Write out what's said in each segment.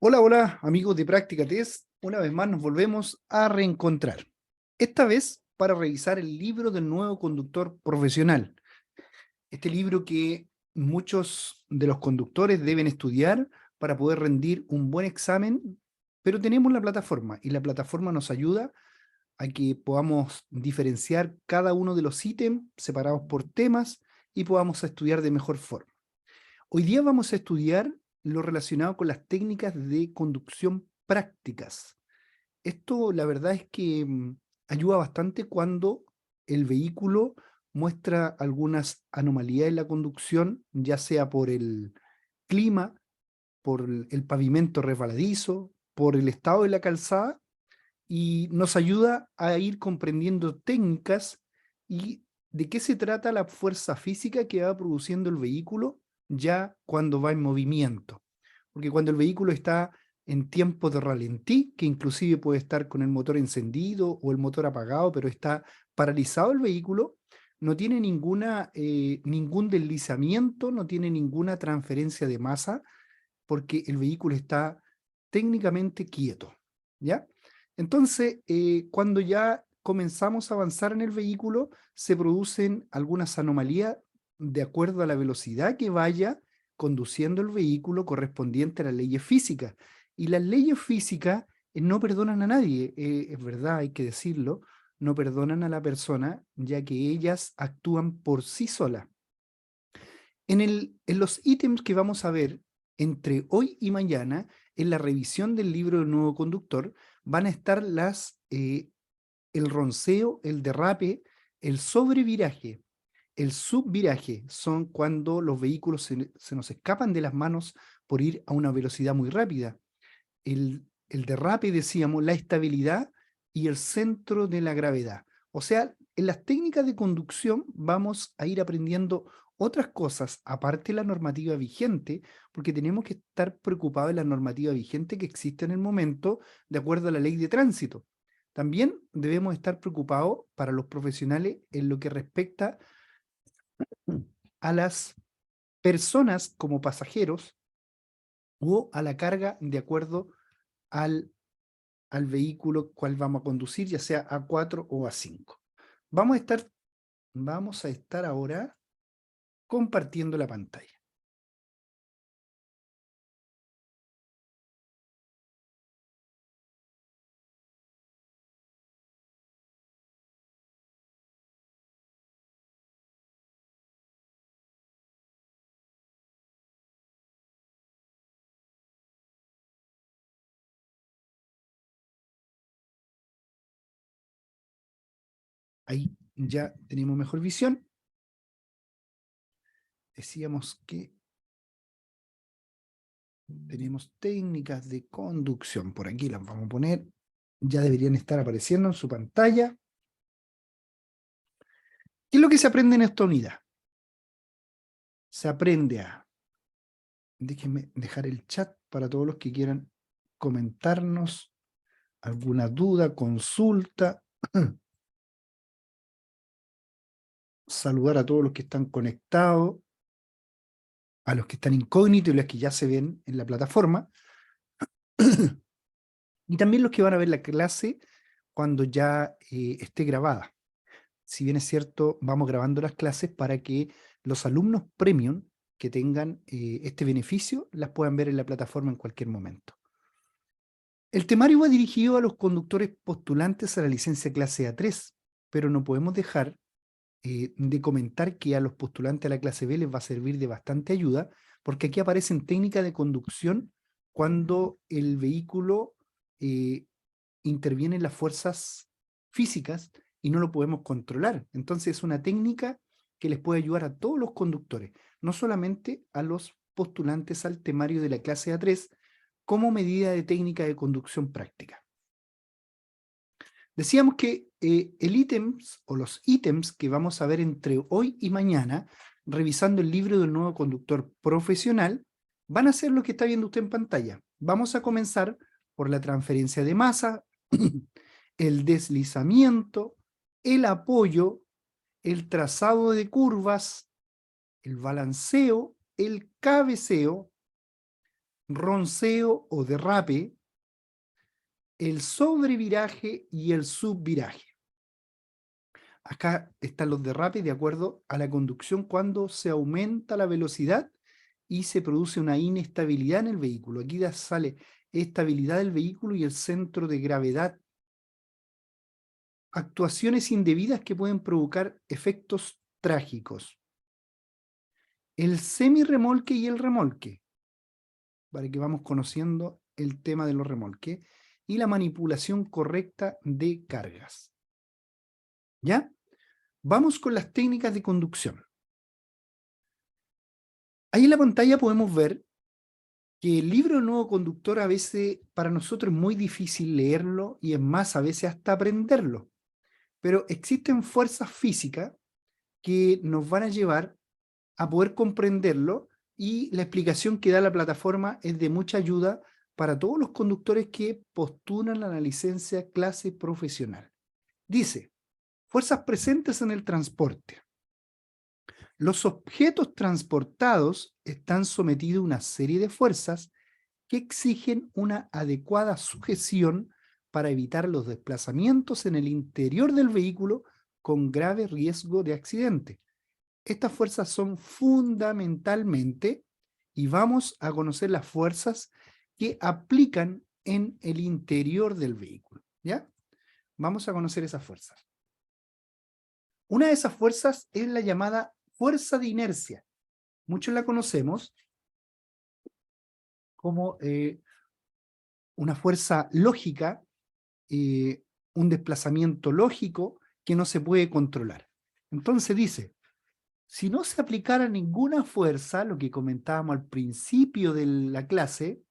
Hola, hola, amigos de Práctica Test. Una vez más nos volvemos a reencontrar. Esta vez para revisar el libro del nuevo conductor profesional. Este libro que muchos de los conductores deben estudiar para poder rendir un buen examen, pero tenemos la plataforma y la plataforma nos ayuda a que podamos diferenciar cada uno de los ítems separados por temas y podamos estudiar de mejor forma. Hoy día vamos a estudiar lo relacionado con las técnicas de conducción prácticas. Esto, la verdad es que ayuda bastante cuando el vehículo muestra algunas anomalías en la conducción, ya sea por el clima, por el pavimento resbaladizo, por el estado de la calzada, y nos ayuda a ir comprendiendo técnicas y de qué se trata la fuerza física que va produciendo el vehículo ya cuando va en movimiento. Porque cuando el vehículo está en tiempo de ralentí, que inclusive puede estar con el motor encendido o el motor apagado, pero está paralizado el vehículo, no tiene ningún deslizamiento, no tiene ninguna transferencia de masa, porque el vehículo está técnicamente quieto, ¿ya? Entonces, cuando ya comenzamos a avanzar en el vehículo, se producen algunas anomalías de acuerdo a la velocidad que vaya conduciendo el vehículo correspondiente a las leyes físicas. Y las leyes físicas no perdonan a nadie, es verdad, hay que decirlo, no perdonan a la persona, ya que ellas actúan por sí solas. En los ítems que vamos a ver entre hoy y mañana, en la revisión del libro del nuevo conductor, van a estar el ronceo, el derrape, el sobreviraje, el subviraje. Son cuando los vehículos se nos escapan de las manos por ir a una velocidad muy rápida. El derrape, decíamos, la estabilidad y el centro de la gravedad. O sea, en las técnicas de conducción vamos a ir aprendiendo otras cosas, aparte de la normativa vigente, porque tenemos que estar preocupados de la normativa vigente que existe en el momento, de acuerdo a la ley de tránsito. También debemos estar preocupados para los profesionales en lo que respecta a las personas como pasajeros o a la carga de acuerdo al al vehículo cual vamos a conducir, ya sea A4 o A5. Vamos a estar, vamos a estar ahora compartiendo la pantalla. Ahí ya tenemos mejor visión. Decíamos que tenemos técnicas de conducción. Por aquí las vamos a poner. Ya deberían estar apareciendo en su pantalla. ¿Qué es lo que se aprende en esta unidad? Se aprende a... Déjenme dejar el chat para todos los que quieran comentarnos alguna duda, consulta. Saludar a todos los que están conectados, a los que están incógnitos y los que ya se ven en la plataforma, y también los que van a ver la clase cuando ya esté grabada. Si bien es cierto, vamos grabando las clases para que los alumnos premium que tengan este beneficio las puedan ver en la plataforma en cualquier momento. El temario va dirigido a los conductores postulantes a la licencia clase A3, pero no podemos dejar de comentar que a los postulantes a la clase B les va a servir de bastante ayuda, porque aquí aparecen técnicas de conducción cuando el vehículo interviene en las fuerzas físicas y no lo podemos controlar. Entonces es una técnica que les puede ayudar a todos los conductores, no solamente a los postulantes al temario de la clase A3, como medida de técnica de conducción práctica. Decíamos que el ítems o los ítems que vamos a ver entre hoy y mañana, revisando el libro del nuevo conductor profesional, van a ser lo que está viendo usted en pantalla. Vamos a comenzar por la transferencia de masa, el deslizamiento, el apoyo, el trazado de curvas, el balanceo, el cabeceo, ronceo o derrape, el sobreviraje y el subviraje. Acá están los derrapes de acuerdo a la conducción cuando se aumenta la velocidad y se produce una inestabilidad en el vehículo. Aquí sale estabilidad del vehículo y el centro de gravedad. Actuaciones indebidas que pueden provocar efectos trágicos. El semirremolque y el remolque, para que vamos conociendo el tema de los remolques, y la manipulación correcta de cargas. ¿Ya? Vamos con las técnicas de conducción. Ahí en la pantalla podemos ver que el libro del nuevo conductor a veces para nosotros es muy difícil leerlo y es más, a veces hasta aprenderlo. Pero existen fuerzas físicas que nos van a llevar a poder comprenderlo y la explicación que da la plataforma es de mucha ayuda para todos los conductores que postulan a la licencia clase profesional. Dice, fuerzas presentes en el transporte. Los objetos transportados están sometidos a una serie de fuerzas que exigen una adecuada sujeción para evitar los desplazamientos en el interior del vehículo con grave riesgo de accidente. Estas fuerzas son fundamentalmente, y vamos a conocer las fuerzas que aplican en el interior del vehículo, ¿ya? Vamos a conocer esas fuerzas. Una de esas fuerzas es la llamada fuerza de inercia. Muchos la conocemos como una fuerza lógica, un desplazamiento lógico que no se puede controlar. Entonces dice, si no se aplicara ninguna fuerza, lo que comentábamos al principio de la clase,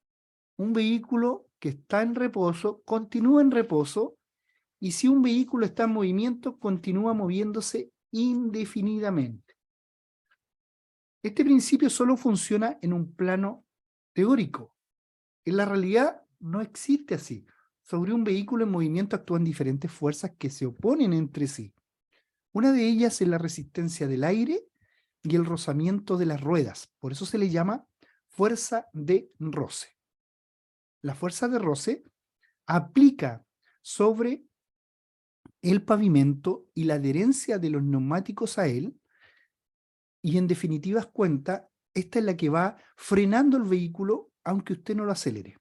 un vehículo que está en reposo continúa en reposo, y si un vehículo está en movimiento, continúa moviéndose indefinidamente. Este principio solo funciona en un plano teórico. En la realidad no existe así. Sobre un vehículo en movimiento actúan diferentes fuerzas que se oponen entre sí. Una de ellas es la resistencia del aire y el rozamiento de las ruedas. Por eso se le llama fuerza de roce. La fuerza de roce aplica sobre el pavimento y la adherencia de los neumáticos a él, y en definitivas cuentas, esta es la que va frenando el vehículo aunque usted no lo acelere,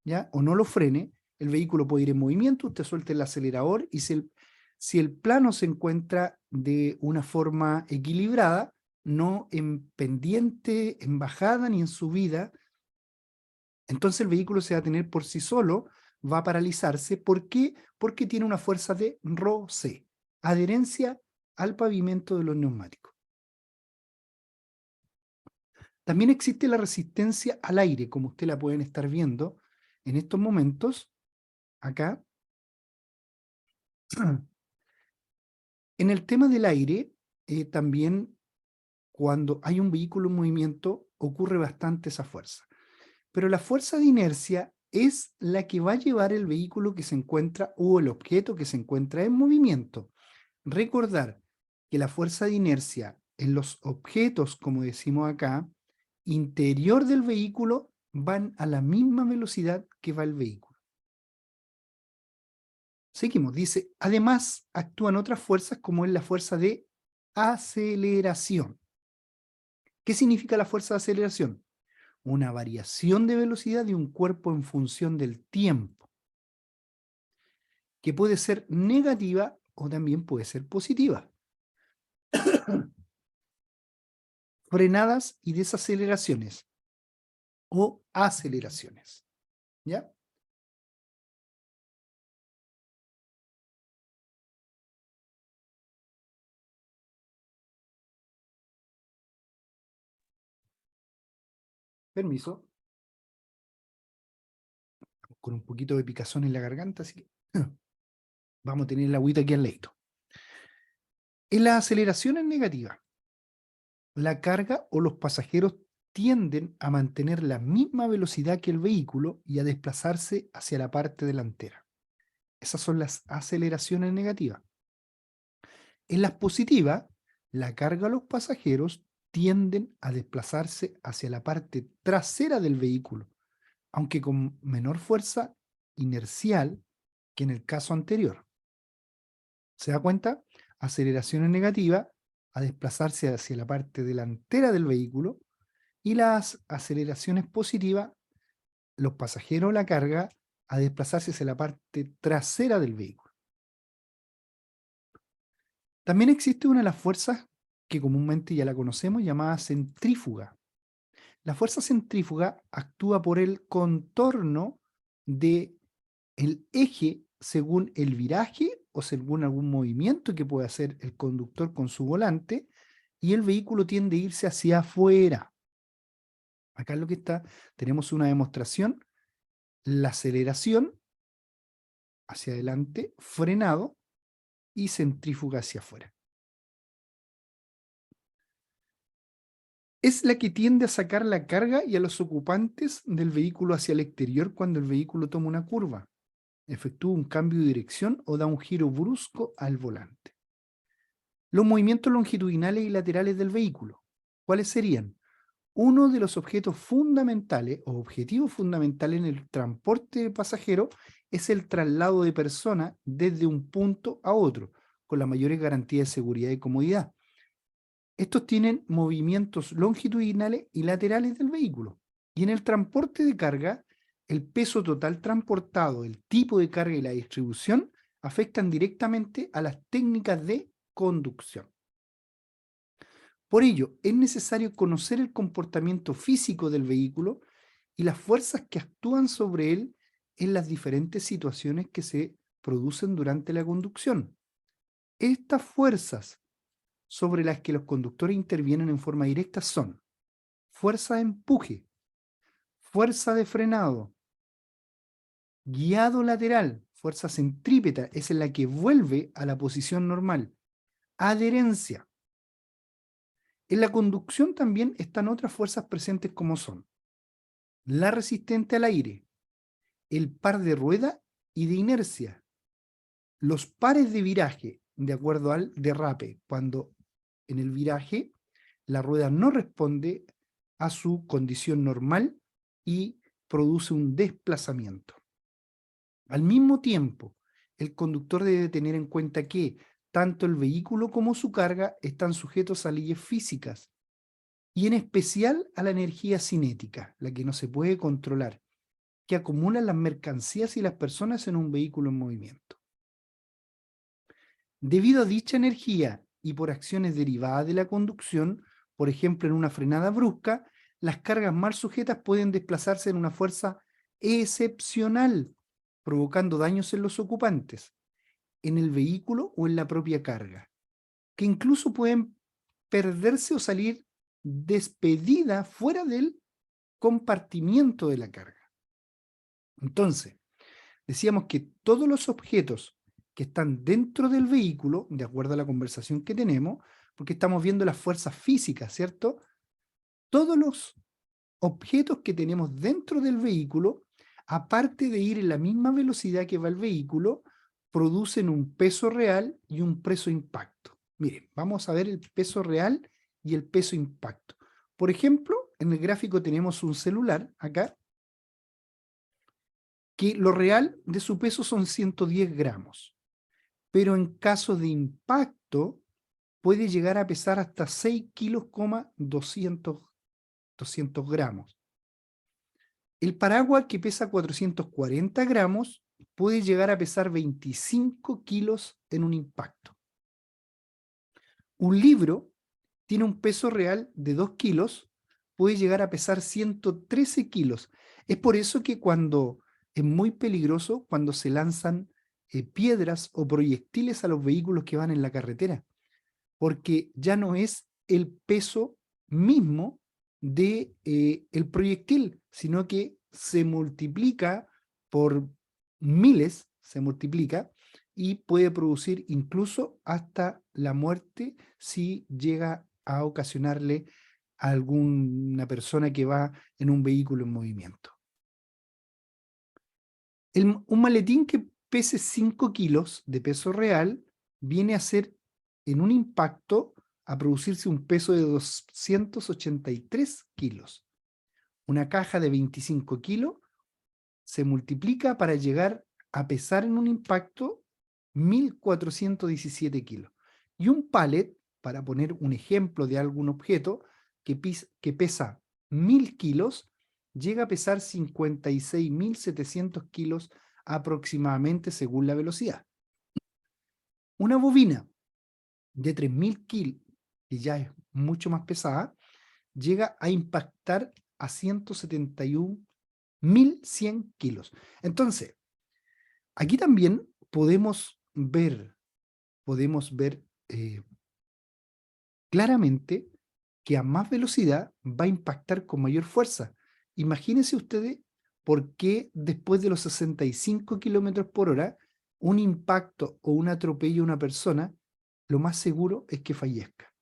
¿ya? O no lo frene, el vehículo puede ir en movimiento, usted suelta el acelerador y si el plano se encuentra de una forma equilibrada, no en pendiente, en bajada ni en subida, entonces el vehículo se va a tener por sí solo, va a paralizarse. ¿Por qué? Porque tiene una fuerza de roce, adherencia al pavimento de los neumáticos. También existe la resistencia al aire, como ustedes la pueden estar viendo en estos momentos, acá. En el tema del aire, también cuando hay un vehículo en movimiento, ocurre bastante esa fuerza. Pero la fuerza de inercia es la que va a llevar el vehículo que se encuentra o el objeto que se encuentra en movimiento. Recordar que la fuerza de inercia en los objetos, como decimos acá, interior del vehículo, van a la misma velocidad que va el vehículo. Seguimos, dice, además actúan otras fuerzas como es la fuerza de aceleración. ¿Qué significa la fuerza de aceleración? Una variación de velocidad de un cuerpo en función del tiempo, que puede ser negativa o también puede ser positiva. Frenadas y desaceleraciones o aceleraciones, ¿ya? Permiso, con un poquito de picazón en la garganta, así que vamos a tener la agüita aquí al leito. En la aceleración es negativa. La carga o los pasajeros tienden a mantener la misma velocidad que el vehículo y a desplazarse hacia la parte delantera. Esas son las aceleraciones negativas. En las positivas, la carga o los pasajeros tienden a desplazarse hacia la parte trasera del vehículo, aunque con menor fuerza inercial que en el caso anterior. ¿Se da cuenta? Aceleración negativa a desplazarse hacia la parte delantera del vehículo y las aceleraciones positivas, los pasajeros o la carga, a desplazarse hacia la parte trasera del vehículo. También existe una de las fuerzas que comúnmente ya la conocemos, llamada centrífuga. La fuerza centrífuga actúa por el contorno del eje según el viraje o según algún movimiento que puede hacer el conductor con su volante, y el vehículo tiende a irse hacia afuera. Acá lo que está, tenemos una demostración, la aceleración hacia adelante, frenado y centrífuga hacia afuera. Es la que tiende a sacar la carga y a los ocupantes del vehículo hacia el exterior cuando el vehículo toma una curva, efectúa un cambio de dirección o da un giro brusco al volante. Los movimientos longitudinales y laterales del vehículo, ¿cuáles serían? Uno de los objetos fundamentales o objetivos fundamentales en el transporte de pasajeros es el traslado de personas desde un punto a otro, con las mayores garantías de seguridad y comodidad. Estos tienen movimientos longitudinales y laterales del vehículo. Y en el transporte de carga, el peso total transportado, el tipo de carga y la distribución afectan directamente a las técnicas de conducción. Por ello, es necesario conocer el comportamiento físico del vehículo y las fuerzas que actúan sobre él en las diferentes situaciones que se producen durante la conducción. Estas fuerzas sobre las que los conductores intervienen en forma directa son fuerza de empuje, fuerza de frenado, guiado lateral, fuerza centrípeta, es en la que vuelve a la posición normal, adherencia. En la conducción también están otras fuerzas presentes como son la resistente al aire, el par de rueda y de inercia, los pares de viraje, de acuerdo al derrape, cuando en el viraje la rueda no responde a su condición normal y produce un desplazamiento. Al mismo tiempo, el conductor debe tener en cuenta que tanto el vehículo como su carga están sujetos a leyes físicas y en especial a la energía cinética, la que no se puede controlar, que acumulan las mercancías y las personas en un vehículo en movimiento. Debido a dicha energía y por acciones derivadas de la conducción, por ejemplo en una frenada brusca, las cargas mal sujetas pueden desplazarse en una fuerza excepcional, provocando daños en los ocupantes, en el vehículo o en la propia carga, que incluso pueden perderse o salir despedida fuera del compartimiento de la carga. Entonces, decíamos que todos los objetos que están dentro del vehículo, de acuerdo a la conversación que tenemos, porque estamos viendo las fuerzas físicas, ¿cierto? Todos los objetos que tenemos dentro del vehículo, aparte de ir en la misma velocidad que va el vehículo, producen un peso real y un peso impacto. Miren, vamos a ver el peso real y el peso impacto. Por ejemplo, en el gráfico tenemos un celular acá, que lo real de su peso son 110 gramos, pero en caso de impacto puede llegar a pesar hasta 6 kilos, 200 gramos. El paraguas, que pesa 440 gramos, puede llegar a pesar 25 kilos en un impacto. Un libro tiene un peso real de 2 kilos, puede llegar a pesar 113 kilos. Es por eso que cuando es muy peligroso cuando se lanzan piedras o proyectiles a los vehículos que van en la carretera, porque ya no es el peso mismo de el proyectil, sino que se multiplica por miles, se multiplica y puede producir incluso hasta la muerte si llega a ocasionarle a alguna persona que va en un vehículo en movimiento. Un maletín que pese 5 kilos de peso real viene a ser en un impacto a producirse un peso de 283 kilos. Una caja de 25 kilos se multiplica para llegar a pesar en un impacto 1.417 kilos. Y un pallet, para poner un ejemplo de algún objeto que pesa 1.000 kilos, llega a pesar 56.700 kilos aproximadamente según la velocidad. Una bobina de 3.000 kilos, que ya es mucho más pesada, llega a impactar a 171.100 kilos. Entonces, aquí también podemos ver claramente que a más velocidad va a impactar con mayor fuerza. Imagínense ustedes por qué después de los 65 kilómetros por hora, un impacto o un atropello a una persona, lo más seguro es que fallezca.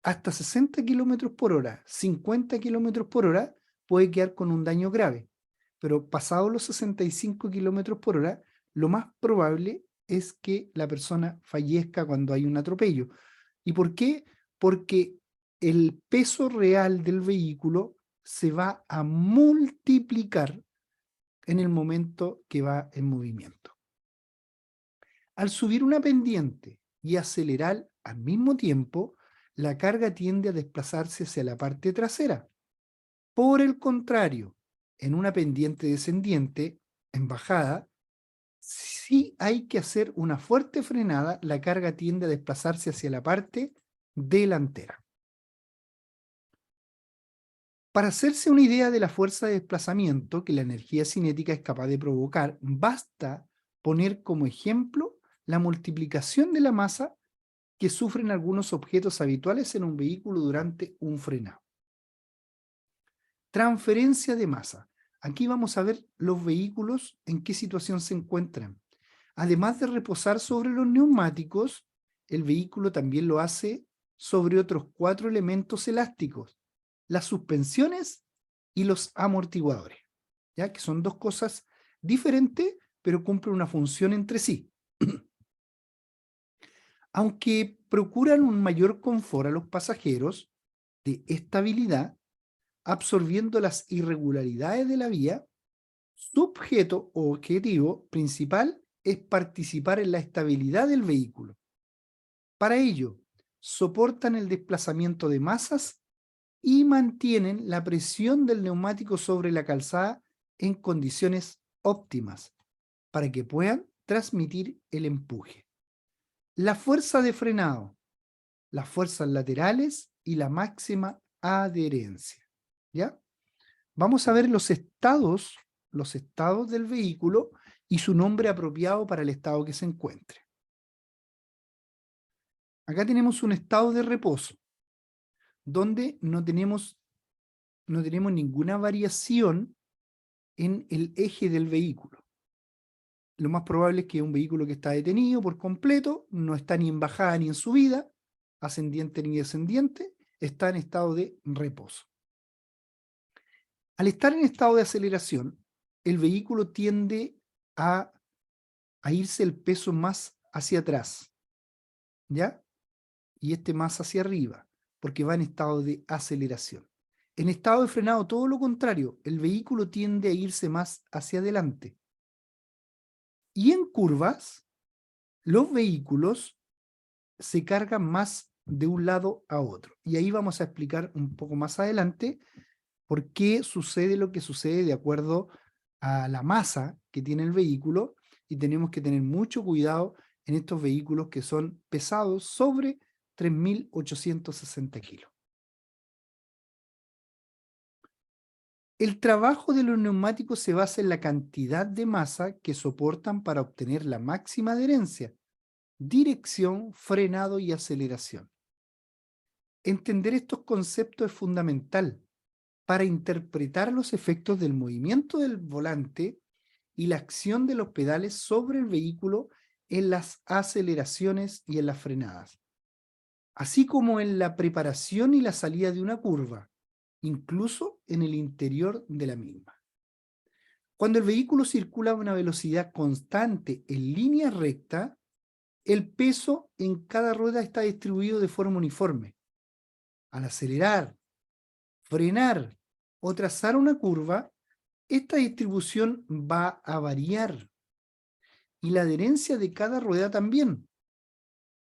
Hasta 60 kilómetros por hora, 50 kilómetros por hora, puede quedar con un daño grave. Pero pasados los 65 kilómetros por hora, lo más probable es que la persona fallezca cuando hay un atropello. ¿Y por qué? Porque el peso real del vehículo se va a multiplicar en el momento que va en movimiento. Al subir una pendiente y acelerar al mismo tiempo, la carga tiende a desplazarse hacia la parte trasera. Por el contrario, en una pendiente descendiente, en bajada, si hay que hacer una fuerte frenada, la carga tiende a desplazarse hacia la parte delantera. Para hacerse una idea de la fuerza de desplazamiento que la energía cinética es capaz de provocar, basta poner como ejemplo la multiplicación de la masa que sufren algunos objetos habituales en un vehículo durante un frenado. Transferencia de masa. Aquí vamos a ver los vehículos en qué situación se encuentran. Además de reposar sobre los neumáticos, el vehículo también lo hace sobre otros 4 elementos elásticos: las suspensiones y los amortiguadores, ¿ya? Que son dos cosas diferentes, pero cumplen una función entre sí. Aunque procuran un mayor confort a los pasajeros de estabilidad, absorbiendo las irregularidades de la vía, su objeto o objetivo principal es participar en la estabilidad del vehículo. Para ello, soportan el desplazamiento de masas y mantienen la presión del neumático sobre la calzada en condiciones óptimas para que puedan transmitir el empuje. La fuerza de frenado, las fuerzas laterales y la máxima adherencia. ¿Ya? Vamos a ver los estados del vehículo y su nombre apropiado para el estado que se encuentre. Acá tenemos un estado de reposo, donde no tenemos ninguna variación en el eje del vehículo. Lo más probable es que un vehículo que está detenido por completo, no está ni en bajada ni en subida, ascendiente ni descendiente, está en estado de reposo. Al estar en estado de aceleración, el vehículo tiende a irse el peso más hacia atrás, ¿ya? Y este más hacia arriba, porque va en estado de aceleración. En estado de frenado, todo lo contrario, el vehículo tiende a irse más hacia adelante. Y en curvas, los vehículos se cargan más de un lado a otro. Y ahí vamos a explicar un poco más adelante por qué sucede lo que sucede de acuerdo a la masa que tiene el vehículo, y tenemos que tener mucho cuidado en estos vehículos que son pesados sobre 3.860 kilos. El trabajo de los neumáticos se basa en la cantidad de masa que soportan para obtener la máxima adherencia, dirección, frenado y aceleración. Entender estos conceptos es fundamental para interpretar los efectos del movimiento del volante y la acción de los pedales sobre el vehículo en las aceleraciones y en las frenadas, así como en la preparación y la salida de una curva, incluso en el interior de la misma. Cuando el vehículo circula a una velocidad constante en línea recta, el peso en cada rueda está distribuido de forma uniforme. Al acelerar, frenar o trazar una curva, Esta distribución va a variar y la adherencia de cada rueda también,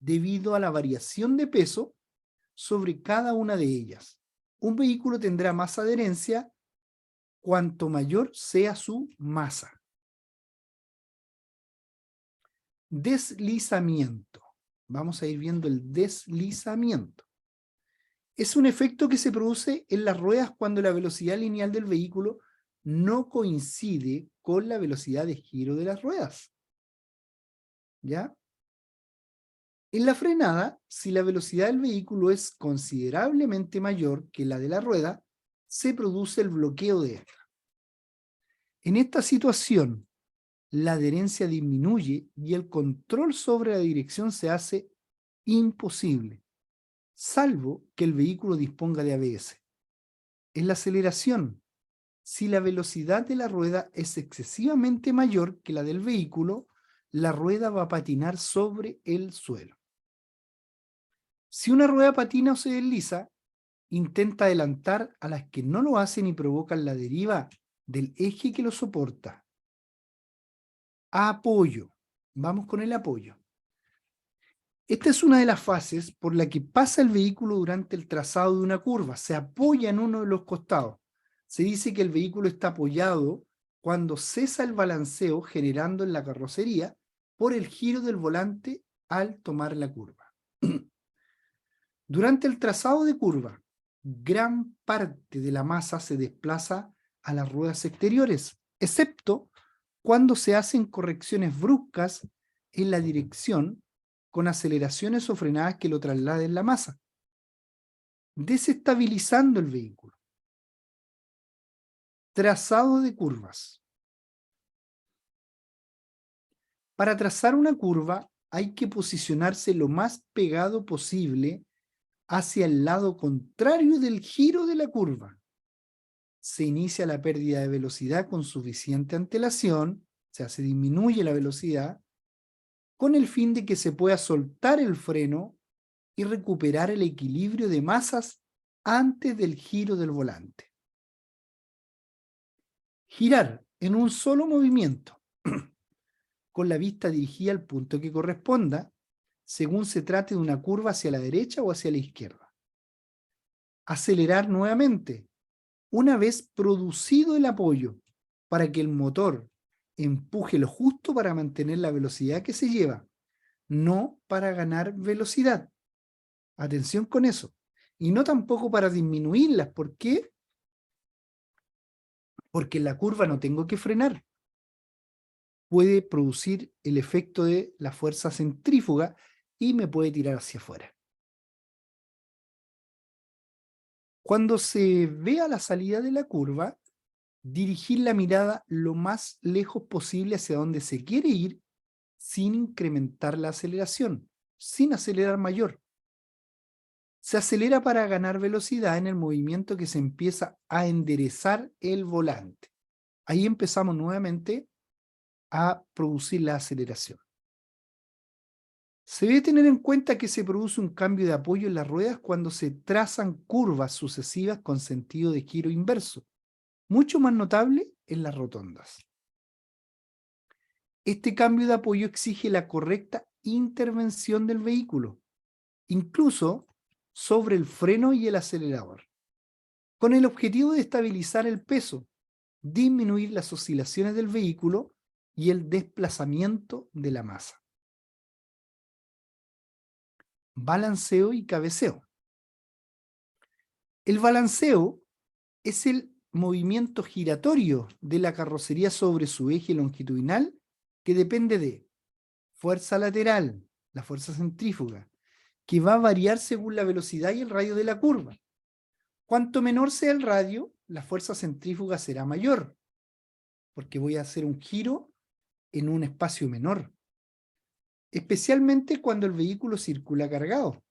debido a la variación de peso sobre cada una de ellas. Un vehículo tendrá más adherencia cuanto mayor sea su masa. Deslizamiento. Vamos a ir viendo el deslizamiento. Es un efecto que se produce en las ruedas cuando la velocidad lineal del vehículo no coincide con la velocidad de giro de las ruedas. ¿Ya? En la frenada, si la velocidad del vehículo es considerablemente mayor que la de la rueda, se produce el bloqueo de esta. En esta situación, la adherencia disminuye y el control sobre la dirección se hace imposible, salvo que el vehículo disponga de ABS. En la aceleración, si la velocidad de la rueda es excesivamente mayor que la del vehículo, la rueda va a patinar sobre el suelo. Si una rueda patina o se desliza, intenta adelantar a las que no lo hacen y provocan la deriva del eje que lo soporta. Apoyo. Vamos con el apoyo. Esta es una de las fases por la que pasa el vehículo durante el trazado de una curva. Se apoya en uno de los costados. Se dice que el vehículo está apoyado cuando cesa el balanceo generando en la carrocería por el giro del volante al tomar la curva. Durante el trazado de curva, gran parte de la masa se desplaza a las ruedas exteriores, excepto cuando se hacen correcciones bruscas en la dirección con aceleraciones o frenadas que lo trasladen la masa, desestabilizando el vehículo. Trazado de curvas. Para trazar una curva hay que posicionarse lo más pegado posible hacia el lado contrario del giro de la curva. Se inicia la pérdida de velocidad con suficiente antelación, o sea, se disminuye la velocidad, con el fin de que se pueda soltar el freno y recuperar el equilibrio de masas antes del giro del volante. Girar en un solo movimiento, con la vista dirigida al punto que corresponda, según se trate de una curva hacia la derecha o hacia la izquierda. Acelerar nuevamente, una vez producido el apoyo, para que el motor empuje lo justo para mantener la velocidad que se lleva, no para ganar velocidad. Atención con eso. Y no tampoco para disminuirlas. ¿Por qué? Porque en la curva no tengo que frenar. Puede producir el efecto de la fuerza centrífuga y me puede tirar hacia afuera. Cuando se vea la salida de la curva, dirigir la mirada lo más lejos posible hacia donde se quiere ir sin incrementar la aceleración, sin acelerar mayor. Se acelera para ganar velocidad en el movimiento que se empieza a enderezar el volante. Ahí empezamos nuevamente a producir la aceleración. Se debe tener en cuenta que se produce un cambio de apoyo en las ruedas cuando se trazan curvas sucesivas con sentido de giro inverso, mucho más notable en las rotondas. Este cambio de apoyo exige la correcta intervención del vehículo, incluso sobre el freno y el acelerador, con el objetivo de estabilizar el peso, disminuir las oscilaciones del vehículo y el desplazamiento de la masa. Balanceo y cabeceo. El balanceo es el movimiento giratorio de la carrocería sobre su eje longitudinal que depende de fuerza lateral, la fuerza centrífuga, que va a variar según la velocidad y el radio de la curva. Cuanto menor sea el radio, la fuerza centrífuga será mayor, porque voy a hacer un giro en un espacio menor, especialmente cuando el vehículo circula cargado.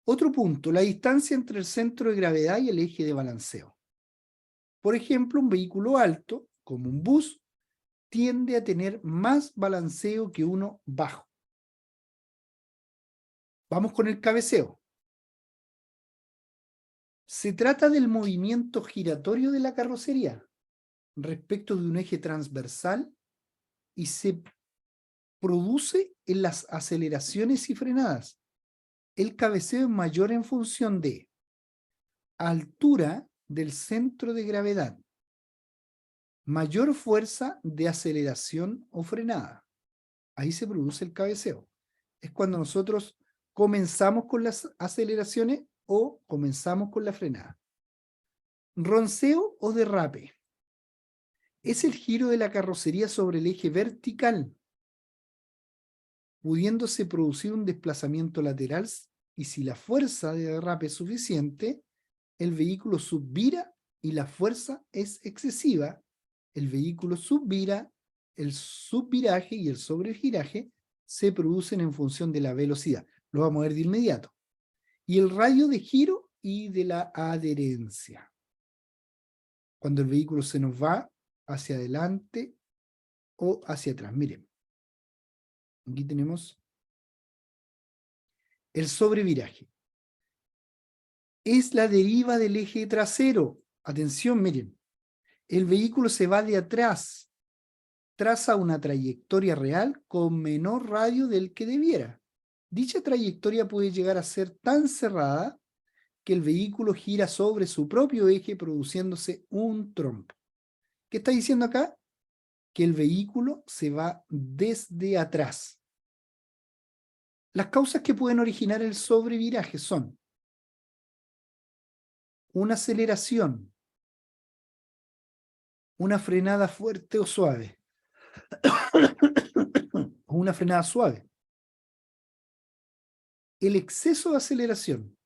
Otro punto, la distancia entre el centro de gravedad y el eje de balanceo. Por ejemplo, un vehículo alto, como un bus, tiende a tener más balanceo que uno bajo. Vamos con el cabeceo. Se trata del movimiento giratorio de la carrocería. respecto de un eje transversal y se produce en las aceleraciones y frenadas. El cabeceo es mayor en función de altura del centro de gravedad, mayor fuerza de aceleración o frenada. Ahí se produce el cabeceo. Es cuando nosotros comenzamos con las aceleraciones o comenzamos con la frenada. Ronceo o derrape. Es el giro de la carrocería sobre el eje vertical, pudiéndose producir un desplazamiento lateral, y si la fuerza de derrape es suficiente, el vehículo subvira y la fuerza es excesiva, el vehículo subvira, el subviraje y el sobreviraje se producen en función de la velocidad. Lo vamos a ver de inmediato. Y el radio de giro y de la adherencia. Cuando el vehículo se nos va hacia adelante o hacia atrás. Miren. Aquí tenemos el sobreviraje. Es la deriva del eje trasero. Atención, miren. El vehículo se va de atrás. Traza una trayectoria real con menor radio del que debiera. Dicha trayectoria puede llegar a ser tan cerrada que el vehículo gira sobre su propio eje produciéndose un trompo. ¿Qué está diciendo acá? Que el vehículo se va desde atrás. Las causas que pueden originar el sobreviraje son una aceleración, una frenada fuerte o suave, o una frenada suave, el exceso de aceleración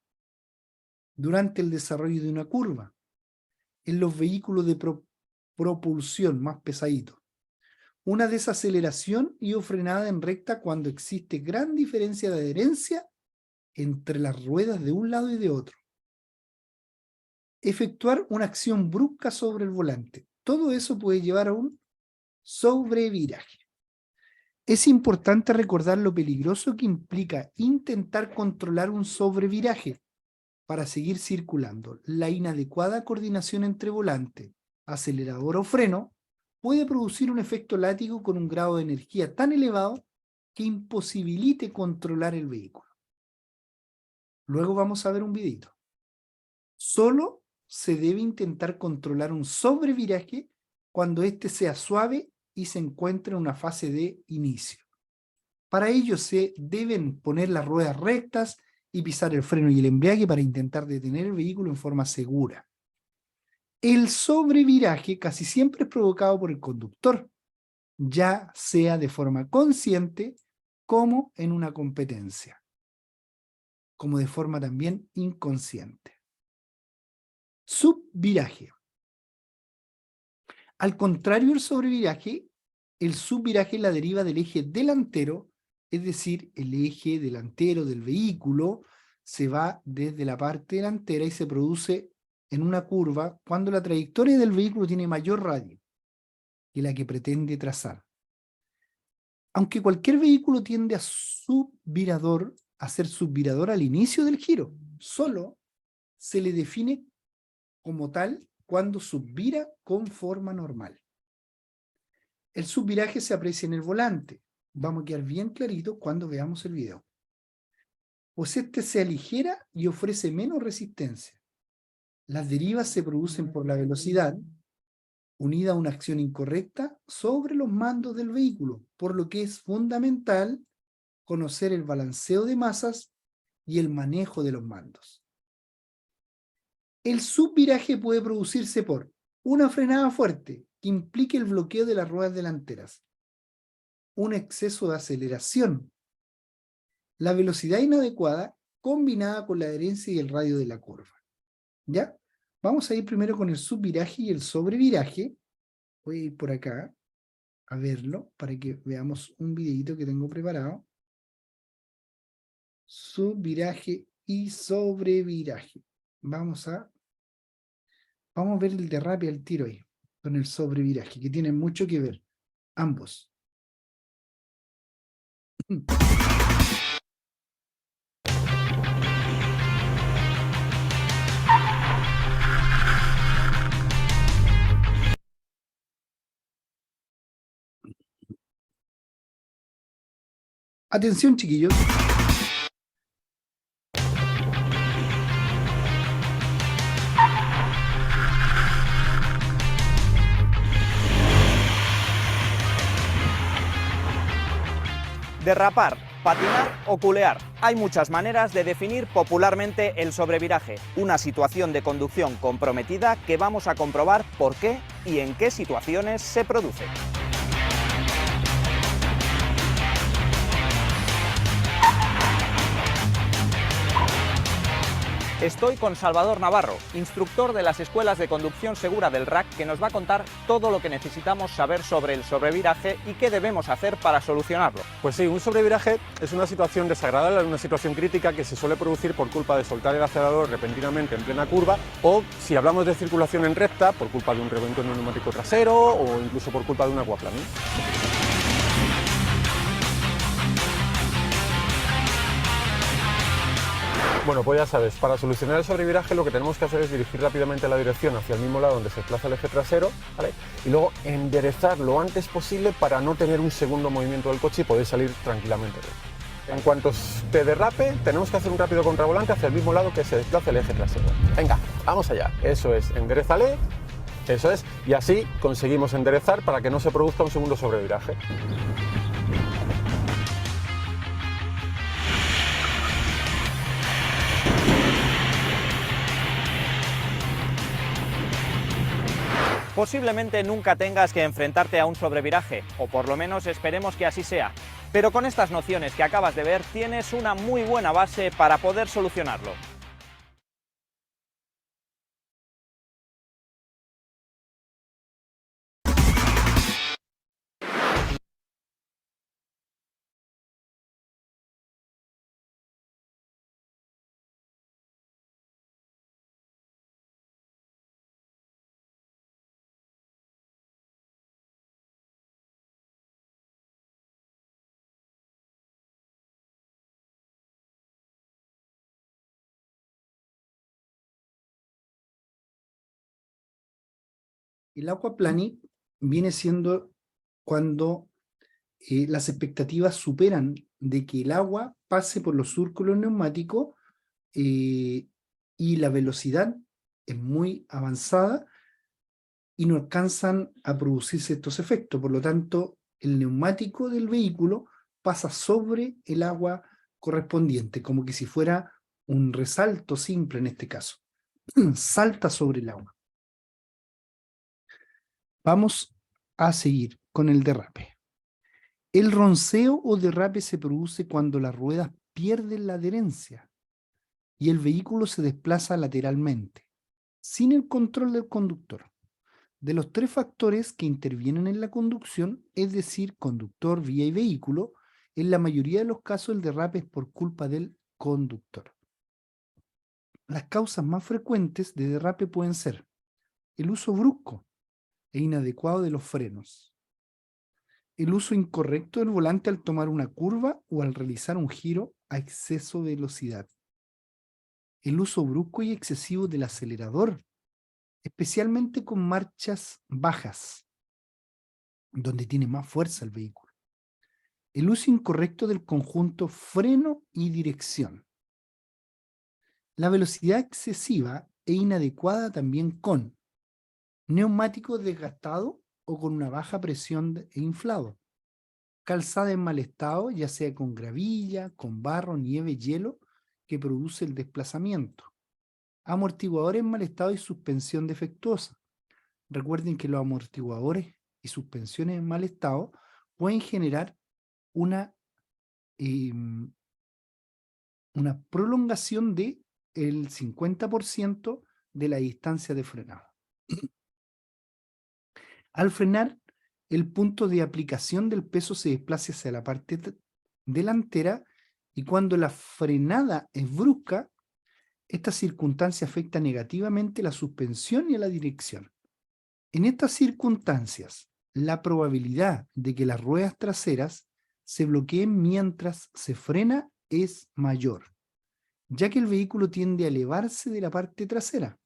durante el desarrollo de una curva, en los vehículos de propulsión más pesaditos, una desaceleración y o frenada en recta cuando existe gran diferencia de adherencia entre las ruedas de un lado y de otro, efectuar una acción brusca sobre el volante. Todo eso puede llevar a un sobreviraje. Es importante recordar lo peligroso que implica intentar controlar un sobreviraje para seguir circulando. La inadecuada coordinación entre volante, acelerador o freno puede producir un efecto látigo con un grado de energía tan elevado que imposibilite controlar el vehículo. Luego vamos a ver un videito. Solo se debe intentar controlar un sobreviraje cuando éste sea suave y se encuentre en una fase de inicio. Para ello se deben poner las ruedas rectas y pisar el freno y el embrague para intentar detener el vehículo en forma segura. El sobreviraje casi siempre es provocado por el conductor, ya sea de forma consciente como en una competencia, como de forma también inconsciente. Subviraje. Al contrario del sobreviraje, el subviraje es la deriva del eje delantero, es decir, el eje delantero del vehículo se va desde la parte delantera y se produce en una curva cuando la trayectoria del vehículo tiene mayor radio que la que pretende trazar. Aunque cualquier vehículo tiende a ser subvirador al inicio del giro, solo se le define como tal cuando subvira con forma normal. El subviraje se aprecia en el volante. Vamos a quedar bien clarito cuando veamos el video. Pues este se aligera y ofrece menos resistencia. Las derivas se producen por la velocidad, unida a una acción incorrecta sobre los mandos del vehículo, por lo que es fundamental conocer el balanceo de masas y el manejo de los mandos. El subviraje puede producirse por una frenada fuerte que implique el bloqueo de las ruedas delanteras, un exceso de aceleración, la velocidad inadecuada combinada con la adherencia y el radio de la curva. ¿Ya? Vamos a ir primero con el subviraje y el sobreviraje. Voy a ir por acá a verlo para que veamos un videito que tengo preparado. Subviraje y sobreviraje. Vamos a ver el derrape al tiro ahí, con el sobreviraje, que tienen mucho que ver, ambos. Atención, chiquillos. Derrapar, patinar o culear. Hay muchas maneras de definir popularmente el sobreviraje, una situación de conducción comprometida que vamos a comprobar por qué y en qué situaciones se produce. Estoy con Salvador Navarro, instructor de las escuelas de conducción segura del RAC, que nos va a contar todo lo que necesitamos saber sobre el sobreviraje y qué debemos hacer para solucionarlo. Pues sí, un sobreviraje es una situación desagradable, una situación crítica que se suele producir por culpa de soltar el acelerador repentinamente en plena curva, o si hablamos de circulación en recta, por culpa de un revuelco en el neumático trasero o incluso por culpa de un aquaplaning. Bueno, pues ya sabes, para solucionar el sobreviraje lo que tenemos que hacer es dirigir rápidamente la dirección hacia el mismo lado donde se desplaza el eje trasero, ¿vale? Y luego enderezar lo antes posible para no tener un segundo movimiento del coche y poder salir tranquilamente recto. En cuanto te derrape, tenemos que hacer un rápido contravolante hacia el mismo lado que se desplaza el eje trasero. Venga, vamos allá. Eso es, enderezale, eso es, y así conseguimos enderezar para que no se produzca un segundo sobreviraje. Posiblemente nunca tengas que enfrentarte a un sobreviraje, o por lo menos esperemos que así sea. Pero con estas nociones que acabas de ver tienes una muy buena base para poder solucionarlo. El aquaplaning viene siendo cuando las expectativas superan de que el agua pase por los círculos neumáticos y la velocidad es muy avanzada y no alcanzan a producirse estos efectos. Por lo tanto, el neumático del vehículo pasa sobre el agua correspondiente, como que si fuera un resalto simple en este caso. Salta sobre el agua. Vamos a seguir con el derrape. El ronceo o derrape se produce cuando las ruedas pierden la adherencia y el vehículo se desplaza lateralmente, sin el control del conductor. De los tres factores que intervienen en la conducción, es decir, conductor, vía y vehículo, en la mayoría de los casos el derrape es por culpa del conductor. Las causas más frecuentes de derrape pueden ser el uso brusco e inadecuado de los frenos, el uso incorrecto del volante al tomar una curva o al realizar un giro a exceso de velocidad, el uso brusco y excesivo del acelerador, especialmente con marchas bajas, donde tiene más fuerza el vehículo, el uso incorrecto del conjunto freno y dirección, la velocidad excesiva e inadecuada también con neumático desgastado o con una baja presión e inflado, calzada en mal estado, ya sea con gravilla, con barro, nieve, hielo, que produce el desplazamiento, amortiguadores en mal estado y suspensión defectuosa. Recuerden que los amortiguadores y suspensiones en mal estado pueden generar una prolongación de el 50% de la distancia de frenado. Al frenar, el punto de aplicación del peso se desplaza hacia la parte delantera y cuando la frenada es brusca, esta circunstancia afecta negativamente la suspensión y a la dirección. En estas circunstancias, la probabilidad de que las ruedas traseras se bloqueen mientras se frena es mayor, ya que el vehículo tiende a elevarse de la parte trasera.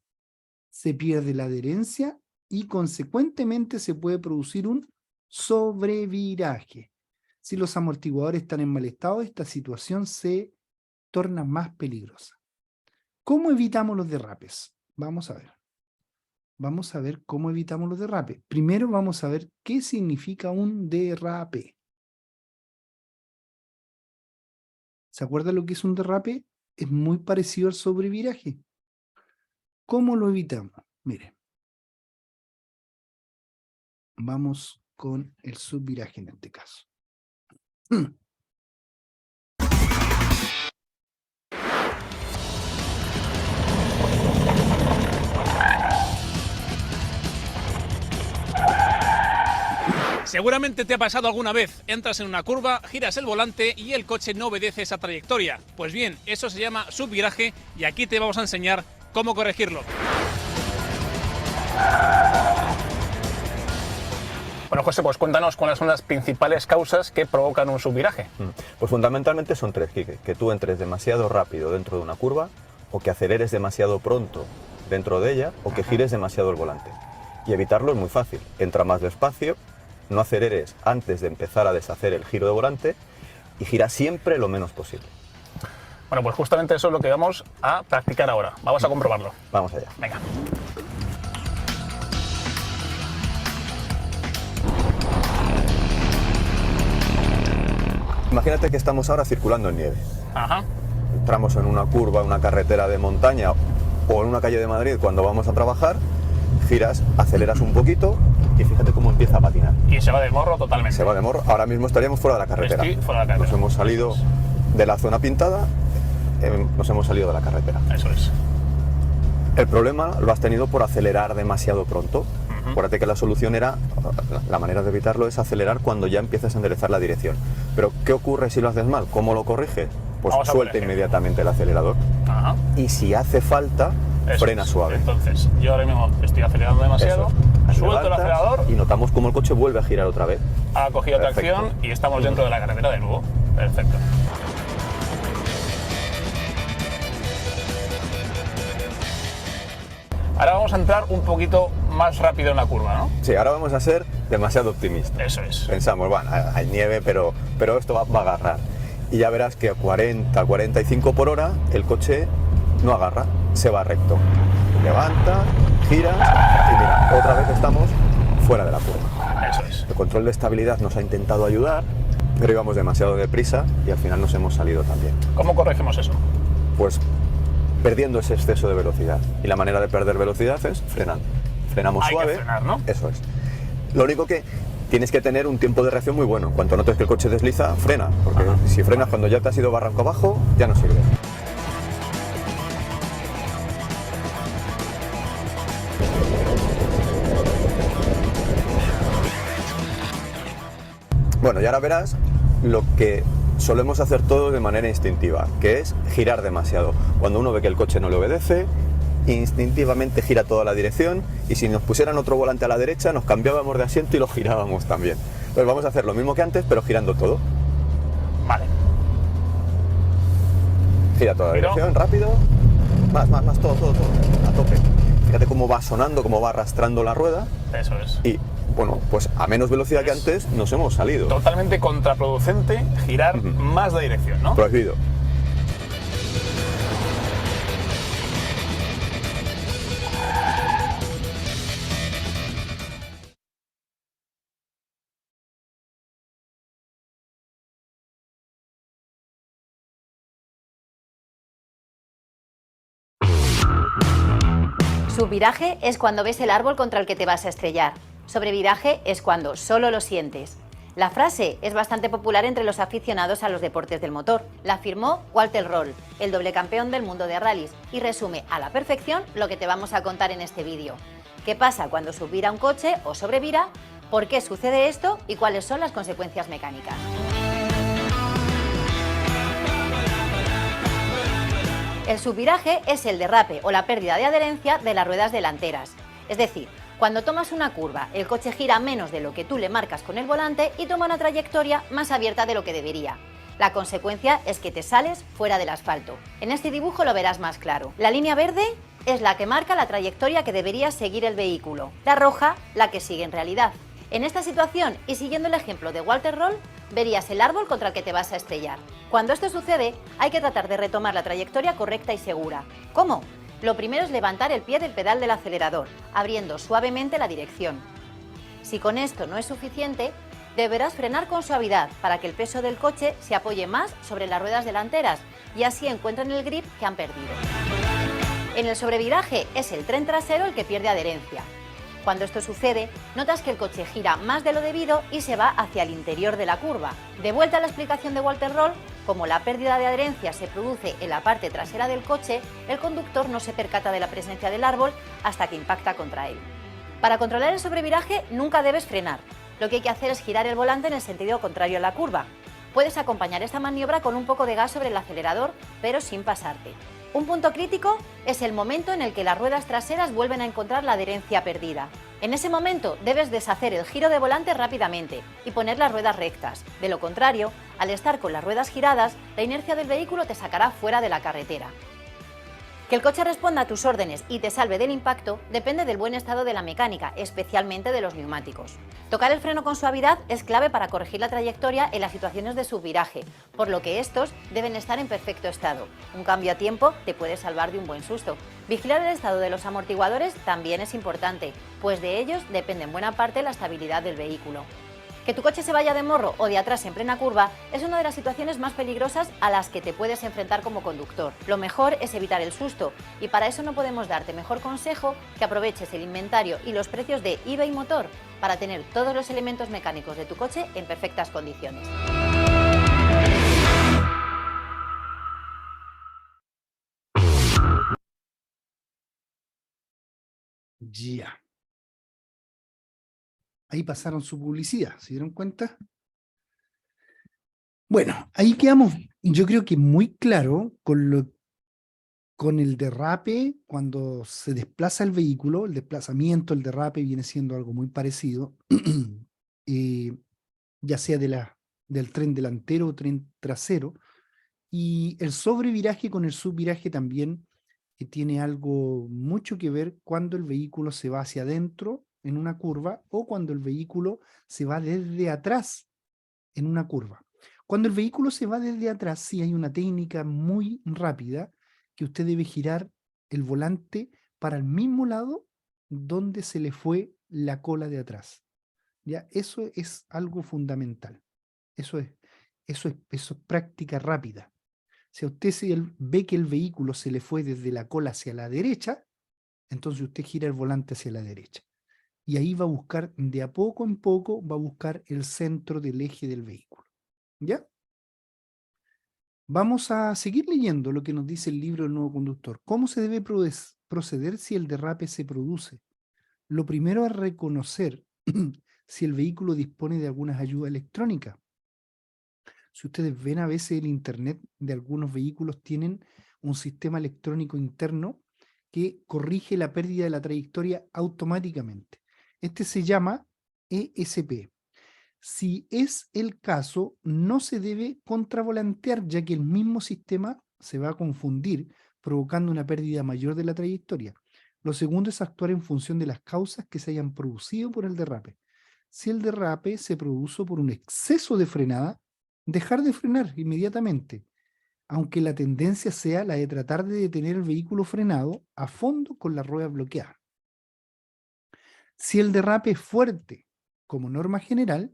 Se pierde la adherencia y consecuentemente se puede producir un sobreviraje. Si los amortiguadores están en mal estado, esta situación se torna más peligrosa. ¿Cómo evitamos los derrapes? Vamos a ver. Vamos a ver cómo evitamos los derrapes. Primero vamos a ver qué significa un derrape. ¿Se acuerdan lo que es un derrape? Es muy parecido al sobreviraje. ¿Cómo lo evitamos? Miren. Vamos con el subviraje en este caso. Seguramente te ha pasado alguna vez, entras en una curva, giras el volante y el coche no obedece esa trayectoria. Pues bien, eso se llama subviraje y aquí te vamos a enseñar cómo corregirlo. Bueno, José, pues cuéntanos cuáles son las principales causas que provocan un subviraje. Pues fundamentalmente son tres, Quique. Que tú entres demasiado rápido dentro de una curva, o que aceleres demasiado pronto dentro de ella, o que gires demasiado el volante. Y evitarlo es muy fácil. Entra más despacio, no aceleres antes de empezar a deshacer el giro de volante y gira siempre lo menos posible. Bueno, pues justamente eso es lo que vamos a practicar ahora. Vamos a comprobarlo. Vamos allá. Venga. Imagínate que estamos ahora circulando en nieve. Ajá. Entramos en una curva, en una carretera de montaña o en una calle de Madrid cuando vamos a trabajar, giras, aceleras un poquito y fíjate cómo empieza a patinar. Y se va de morro totalmente. Se va de morro. Ahora mismo estaríamos fuera de la carretera. Estoy fuera de la carretera. Nos hemos salido de la zona pintada, nos hemos salido de la carretera. Eso es. El problema lo has tenido por acelerar demasiado pronto. Acuérdate que la solución era, la manera de evitarlo es acelerar cuando ya empiezas a enderezar la dirección. Pero ¿qué ocurre si lo haces mal? ¿Cómo lo corriges? Pues suelta inmediatamente el acelerador. Ajá. Y si hace falta, frena suave. Entonces, yo ahora mismo estoy acelerando demasiado, suelto el acelerador y notamos cómo el coche vuelve a girar otra vez. Ha cogido tracción y estamos dentro de la carretera de nuevo. Perfecto. Ahora vamos a entrar un poquito más rápido en la curva, ¿no? Sí, ahora vamos a ser demasiado optimistas. Eso es. Pensamos, bueno, hay nieve, pero esto va a agarrar. Y ya verás que a 40, 45 por hora el coche no agarra, se va recto. Levanta, gira y mira, otra vez estamos fuera de la curva. Eso es. El control de estabilidad nos ha intentado ayudar, pero íbamos demasiado deprisa y al final nos hemos salido también. ¿Cómo corregimos eso? Pues perdiendo ese exceso de velocidad. Y la manera de perder velocidad es frenando. Frenamos suave. Hay que frenar, ¿no? Eso es. Lo único que tienes que tener un tiempo de reacción muy bueno. Cuando notes que el coche desliza, frena. Porque si frenas cuando ya te has ido barranco abajo, ya no sirve. Bueno, y ahora verás lo que solemos hacer todos de manera instintiva, que es girar demasiado. Cuando uno ve que el coche no le obedece, instintivamente gira toda la dirección y si nos pusieran otro volante a la derecha, nos cambiábamos de asiento y lo girábamos también. Entonces vamos a hacer lo mismo que antes, pero girando todo. Vale. Gira toda la dirección, rápido. Más, todo, a tope. Fíjate cómo va sonando, cómo va arrastrando la rueda. Eso es. Y bueno, pues a menos velocidad que antes nos hemos salido. Totalmente contraproducente girar más de dirección, ¿no? Prohibido. Subviraje es cuando ves el árbol contra el que te vas a estrellar. Sobreviraje es cuando solo lo sientes. La frase es bastante popular entre los aficionados a los deportes del motor. La firmó Walter Röhrl, el doble campeón del mundo de rallies, y resume a la perfección lo que te vamos a contar en este vídeo. ¿Qué pasa cuando subvira un coche o sobrevira? ¿Por qué sucede esto? ¿Y cuáles son las consecuencias mecánicas? El subviraje es el derrape o la pérdida de adherencia de las ruedas delanteras. Es decir, cuando tomas una curva, el coche gira menos de lo que tú le marcas con el volante y toma una trayectoria más abierta de lo que debería. La consecuencia es que te sales fuera del asfalto. En este dibujo lo verás más claro. La línea verde es la que marca la trayectoria que debería seguir el vehículo. La roja, la que sigue en realidad. En esta situación, y siguiendo el ejemplo de Walter Röhrl, verías el árbol contra el que te vas a estrellar. Cuando esto sucede, hay que tratar de retomar la trayectoria correcta y segura. ¿Cómo? Lo primero es levantar el pie del pedal del acelerador, abriendo suavemente la dirección. Si con esto no es suficiente, deberás frenar con suavidad para que el peso del coche se apoye más sobre las ruedas delanteras y así encuentren el grip que han perdido. En el sobreviraje es el tren trasero el que pierde adherencia. Cuando esto sucede, notas que el coche gira más de lo debido y se va hacia el interior de la curva. De vuelta a la explicación de Walter Roll, como la pérdida de adherencia se produce en la parte trasera del coche, el conductor no se percata de la presencia del árbol hasta que impacta contra él. Para controlar el sobreviraje nunca debes frenar. Lo que hay que hacer es girar el volante en el sentido contrario a la curva. Puedes acompañar esta maniobra con un poco de gas sobre el acelerador, pero sin pasarte. Un punto crítico es el momento en el que las ruedas traseras vuelven a encontrar la adherencia perdida. En ese momento debes deshacer el giro de volante rápidamente y poner las ruedas rectas. De lo contrario, al estar con las ruedas giradas, la inercia del vehículo te sacará fuera de la carretera. Que el coche responda a tus órdenes y te salve del impacto depende del buen estado de la mecánica, especialmente de los neumáticos. Tocar el freno con suavidad es clave para corregir la trayectoria en las situaciones de subviraje, por lo que estos deben estar en perfecto estado. Un cambio a tiempo te puede salvar de un buen susto. Vigilar el estado de los amortiguadores también es importante, pues de ellos depende en buena parte la estabilidad del vehículo. Que tu coche se vaya de morro o de atrás en plena curva es una de las situaciones más peligrosas a las que te puedes enfrentar como conductor. Lo mejor es evitar el susto y para eso no podemos darte mejor consejo que aproveches el inventario y los precios de eBay Motor para tener todos los elementos mecánicos de tu coche en perfectas condiciones. Ya. Ahí pasaron su publicidad, ¿se dieron cuenta? Bueno, ahí quedamos, yo creo que muy claro con el derrape, cuando se desplaza el vehículo, el desplazamiento, el derrape viene siendo algo muy parecido, ya sea del tren delantero o tren trasero, y el sobreviraje con el subviraje también, que tiene algo mucho que ver cuando el vehículo se va hacia adentro en una curva o cuando el vehículo se va desde atrás en una curva. Cuando el vehículo se va desde atrás, sí hay una técnica muy rápida que usted debe girar el volante para el mismo lado donde se le fue la cola de atrás. ¿Ya? Eso es algo fundamental. Eso es práctica rápida. Si a usted ve que el vehículo se le fue desde la cola hacia la derecha, entonces usted gira el volante hacia la derecha. Y ahí va a buscar, de a poco en poco, va a buscar el centro del eje del vehículo. ¿Ya? Vamos a seguir leyendo lo que nos dice el libro del nuevo conductor. ¿Cómo se debe proceder si el derrape se produce? Lo primero es reconocer si el vehículo dispone de algunas ayudas electrónicas. Si ustedes ven a veces el internet de algunos vehículos tienen un sistema electrónico interno que corrige la pérdida de la trayectoria automáticamente. Este se llama ESP. Si es el caso, no se debe contravolantear, ya que el mismo sistema se va a confundir, provocando una pérdida mayor de la trayectoria. Lo segundo es actuar en función de las causas que se hayan producido por el derrape. Si el derrape se produjo por un exceso de frenada, dejar de frenar inmediatamente, aunque la tendencia sea la de tratar de detener el vehículo frenado a fondo con la rueda bloqueada. Si el derrape es fuerte, como norma general,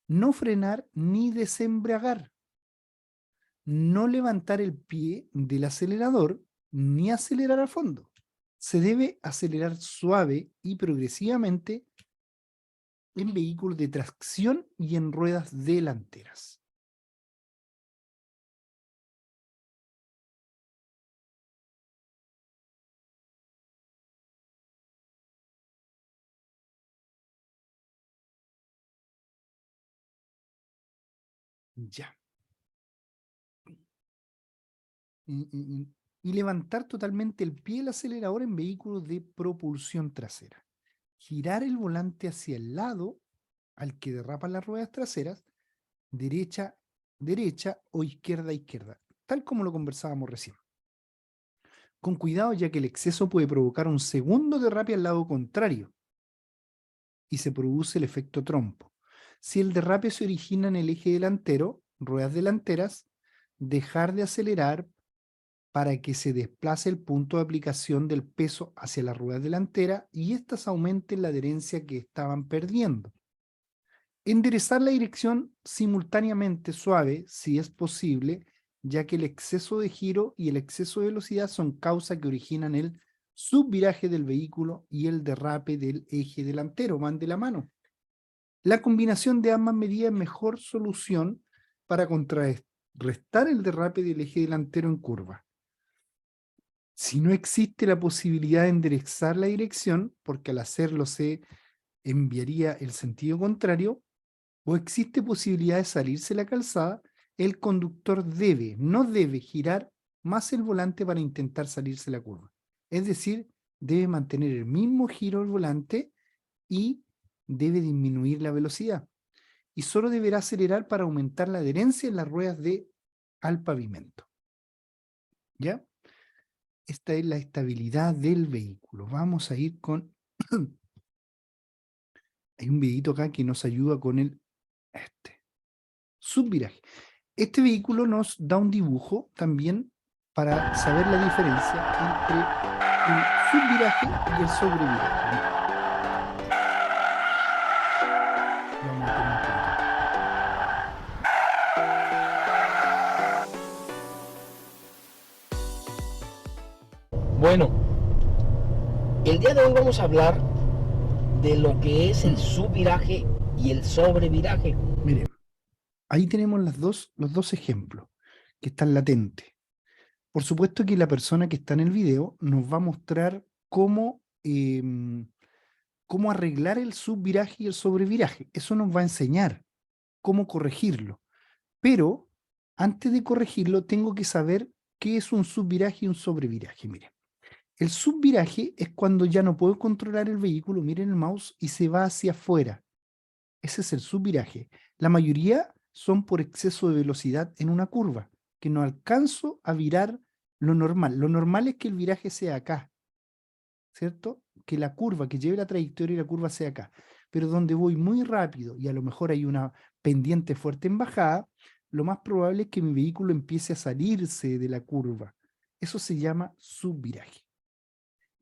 no frenar ni desembragar, no levantar el pie del acelerador ni acelerar a fondo. Se debe acelerar suave y progresivamente en vehículos de tracción y en ruedas delanteras. Ya. Y levantar totalmente el pie del acelerador en vehículos de propulsión trasera. Girar el volante hacia el lado al que derrapan las ruedas traseras, derecha, derecha o izquierda, izquierda, tal como lo conversábamos recién. Con cuidado, ya que el exceso puede provocar un segundo derrape al lado contrario y se produce el efecto trompo. Si el derrape se origina en el eje delantero, ruedas delanteras, dejar de acelerar para que se desplace el punto de aplicación del peso hacia la rueda delantera y éstas aumenten la adherencia que estaban perdiendo. Enderezar la dirección simultáneamente suave, si es posible, ya que el exceso de giro y el exceso de velocidad son causas que originan el subviraje del vehículo y el derrape del eje delantero, van de la mano. La combinación de ambas medidas es mejor solución para contrarrestar el derrape del eje delantero en curva. Si no existe la posibilidad de enderezar la dirección, porque al hacerlo se enviaría el sentido contrario, o existe posibilidad de salirse la calzada, el conductor no debe girar más el volante para intentar salirse la curva. Es decir, debe mantener el mismo giro del volante y debe disminuir la velocidad. Y solo deberá acelerar para aumentar la adherencia en las ruedas al pavimento. ¿Ya? Esta es la estabilidad del vehículo. Vamos a ir con... Hay un videito acá que nos ayuda con el subviraje. Este vehículo nos da un dibujo también para saber la diferencia entre el subviraje y el sobreviraje. Vamos a tener un Bueno, el día de hoy vamos a hablar de lo que es el subviraje y el sobreviraje. Miren, ahí tenemos los dos ejemplos que están latentes. Por supuesto que la persona que está en el video nos va a mostrar cómo arreglar el subviraje y el sobreviraje. Eso nos va a enseñar cómo corregirlo. Pero antes de corregirlo tengo que saber qué es un subviraje y un sobreviraje. Miren. El subviraje es cuando ya no puedo controlar el vehículo, miren el mouse, y se va hacia afuera. Ese es el subviraje. La mayoría son por exceso de velocidad en una curva, que no alcanzo a virar lo normal. Lo normal es que el viraje sea acá, ¿cierto? Que la curva, que lleve la trayectoria y la curva sea acá. Pero donde voy muy rápido y a lo mejor hay una pendiente fuerte en bajada, lo más probable es que mi vehículo empiece a salirse de la curva. Eso se llama subviraje.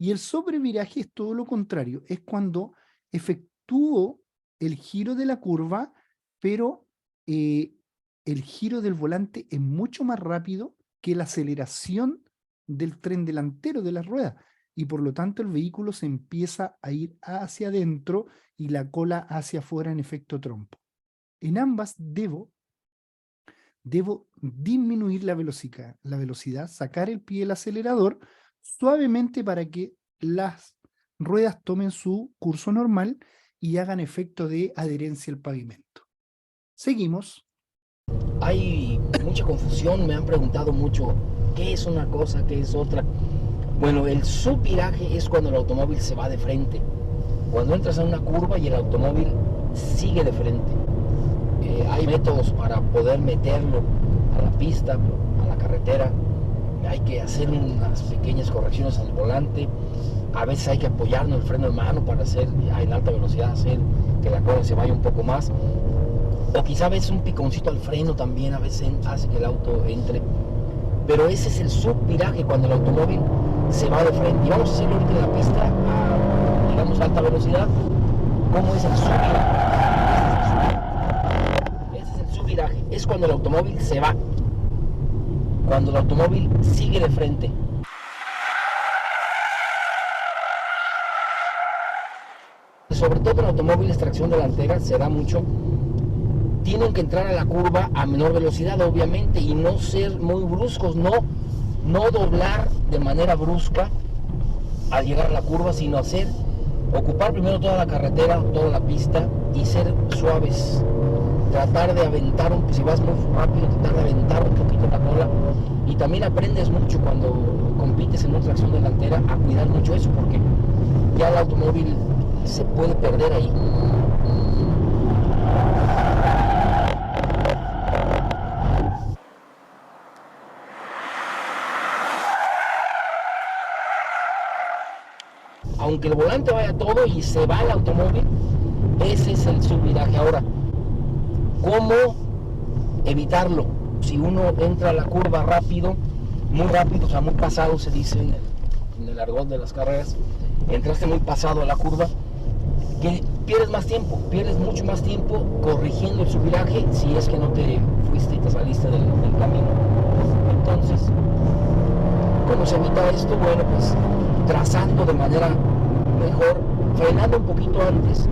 Y el sobreviraje es todo lo contrario, es cuando efectúo el giro de la curva, pero el giro del volante es mucho más rápido que la aceleración del tren delantero de la rueda, y por lo tanto el vehículo se empieza a ir hacia adentro y la cola hacia afuera en efecto trompo. En ambas debo disminuir la velocidad, sacar el pie del acelerador suavemente para que las ruedas tomen su curso normal y hagan efecto de adherencia al pavimento. Seguimos. Hay mucha confusión, me han preguntado mucho qué es una cosa, qué es otra. Bueno, el subviraje es cuando el automóvil se va de frente. Cuando entras a una curva y el automóvil sigue de frente. Hay métodos para poder meterlo a la pista, a la carretera. Hay que hacer unas pequeñas correcciones al volante. A veces hay que apoyarnos el freno de mano para hacer en alta velocidad, hacer que la cola se vaya un poco más. O quizá a veces un piconcito al freno también a veces hace que el auto entre. Pero ese es el subviraje, cuando el automóvil se va de frente. Y vamos a hacerlo ahorita en la pista a, digamos, alta velocidad. ¿Cómo es el subviraje? Ese es el subviraje. Es cuando el automóvil se va. Cuando el automóvil sigue de frente. Sobre todo en automóviles tracción delantera se da mucho. Tienen que entrar a la curva a menor velocidad, obviamente, y no ser muy bruscos, no doblar de manera brusca al llegar a la curva, sino ocupar primero toda la carretera, toda la pista y ser suaves. Tratar de aventar, si vas muy rápido, tratar de aventar un poquito la cola. Y también aprendes mucho cuando compites en una tracción delantera a cuidar mucho eso, porque ya el automóvil se puede perder ahí. Aunque el volante vaya todo y se va el automóvil, ese es el subviraje. Ahora, ¿Cómo evitarlo? Si uno entra a la curva rápido, o sea, muy pasado se dice en el argot de las carreras, entraste muy pasado a la curva, que pierdes más tiempo, pierdes mucho más tiempo corrigiendo el subviraje si es que no te fuiste y te saliste del camino. Entonces, ¿cómo se evita esto? Bueno, pues trazando de manera mejor, frenando un poquito antes y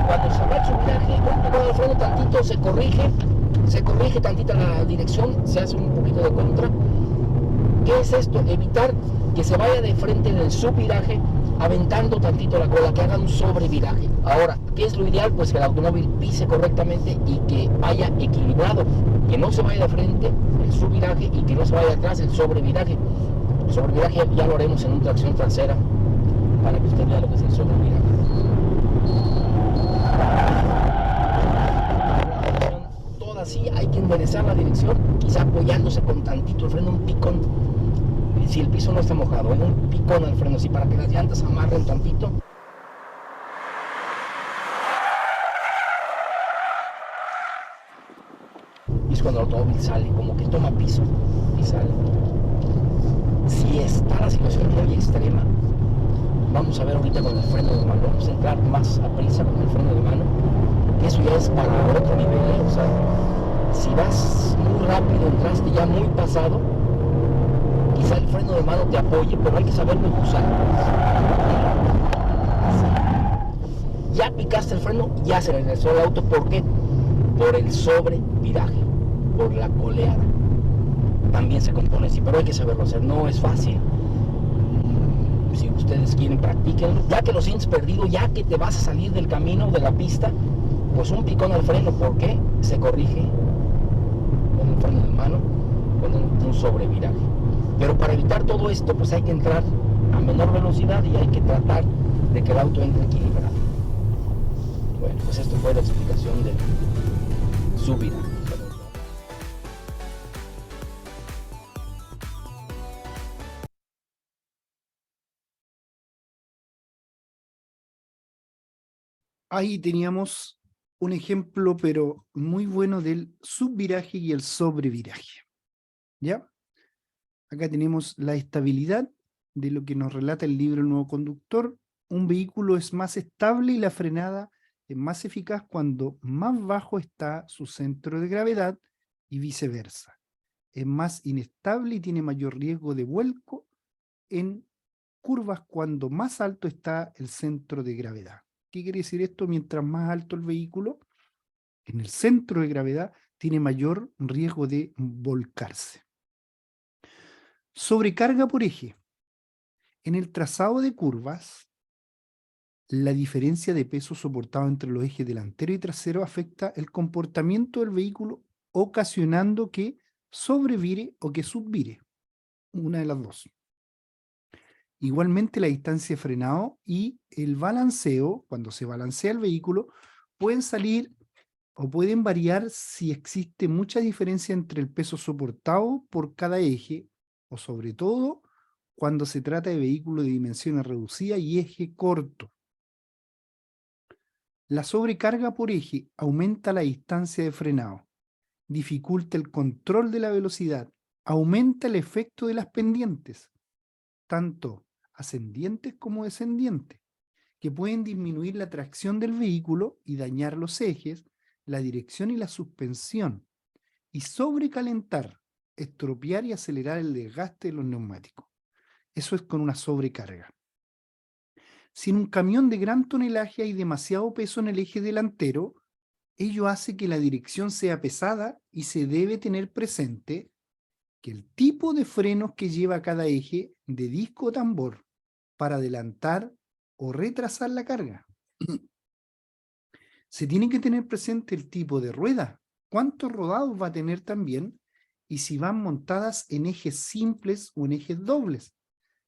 cuando se va el subviraje, cuando el freno tantito se corrige tantita la dirección, se hace un poquito de contra. ¿Qué es esto? Evitar que se vaya de frente en el subviraje aventando tantito la cola, que haga un sobreviraje. Ahora, ¿qué es lo ideal? Pues que el automóvil pise correctamente y que vaya equilibrado, que no se vaya de frente el subviraje y que no se vaya atrás el sobreviraje. El sobreviraje ya lo haremos en una tracción trasera para que usted vea lo que es el sobreviraje. Toda así, hay que enderezar la dirección, quizá apoyándose con tantito el freno, un picón. Si el piso no está mojado, un picón al freno, así para que las llantas amarren tantito. Y es cuando el automóvil sale, como que toma piso y sale. Si está la situación muy extrema, vamos a ver ahorita con el freno de mano, vamos a entrar más a prisa con el freno de mano, que eso ya es para otro nivel, o sea, si vas muy rápido, entraste ya muy pasado, quizá el freno de mano te apoye, pero hay que saberlo usar. Ya picaste el freno, ya se regresó el auto. ¿Por qué? Por el sobreviraje, por la coleada. También se compone así, pero hay que saberlo hacer, no es fácil. Si ustedes quieren, practíquenlo. Ya que lo sientes perdido, ya que te vas a salir del camino, de la pista, pues un picón al freno. ¿Por qué? Se corrige con el freno de mano, con un sobreviraje. Pero para evitar todo esto, pues hay que entrar a menor velocidad y hay que tratar de que el auto entre equilibrado. Bueno, pues esto fue la explicación del subviraje. Ahí teníamos un ejemplo, pero muy bueno, del subviraje y el sobreviraje. ¿Ya? Acá tenemos la estabilidad de lo que nos relata el libro El Nuevo Conductor. Un vehículo es más estable y la frenada es más eficaz cuando más bajo está su centro de gravedad y viceversa. Es más inestable y tiene mayor riesgo de vuelco en curvas cuando más alto está el centro de gravedad. ¿Qué quiere decir esto? Mientras más alto el vehículo, en el centro de gravedad tiene mayor riesgo de volcarse. Sobrecarga por eje. En el trazado de curvas, la diferencia de peso soportado entre los ejes delantero y trasero afecta el comportamiento del vehículo, ocasionando que sobrevire o que subvire. Una de las dos. Igualmente, la distancia de frenado y el balanceo, cuando se balancea el vehículo, pueden salir o pueden variar si existe mucha diferencia entre el peso soportado por cada eje, o sobre todo cuando se trata de vehículos de dimensiones reducidas y eje corto. La sobrecarga por eje aumenta la distancia de frenado, dificulta el control de la velocidad, aumenta el efecto de las pendientes, tanto ascendientes como descendientes, que pueden disminuir la tracción del vehículo y dañar los ejes, la dirección y la suspensión, y sobrecalentar, estropear y acelerar el desgaste de los neumáticos. Eso es con una sobrecarga. Si en un camión de gran tonelaje hay demasiado peso en el eje delantero, ello hace que la dirección sea pesada y se debe tener presente que el tipo de frenos que lleva cada eje de disco o tambor para adelantar o retrasar la carga. Se tiene que tener presente el tipo de rueda, cuántos rodados va a tener también, y si van montadas en ejes simples o en ejes dobles,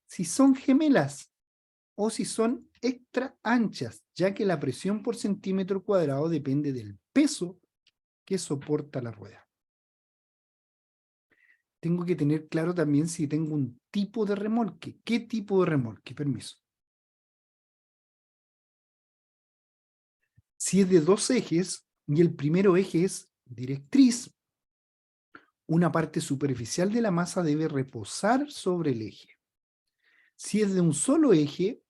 si son gemelas o si son extra anchas, ya que la presión por centímetro cuadrado depende del peso que soporta la rueda. Tengo que tener claro también si tengo un tipo de remolque. ¿Qué tipo de remolque? Permiso. Si es de 2 ejes y el primero eje es directriz, una parte superficial de la masa debe reposar sobre el eje. Si es de un solo eje,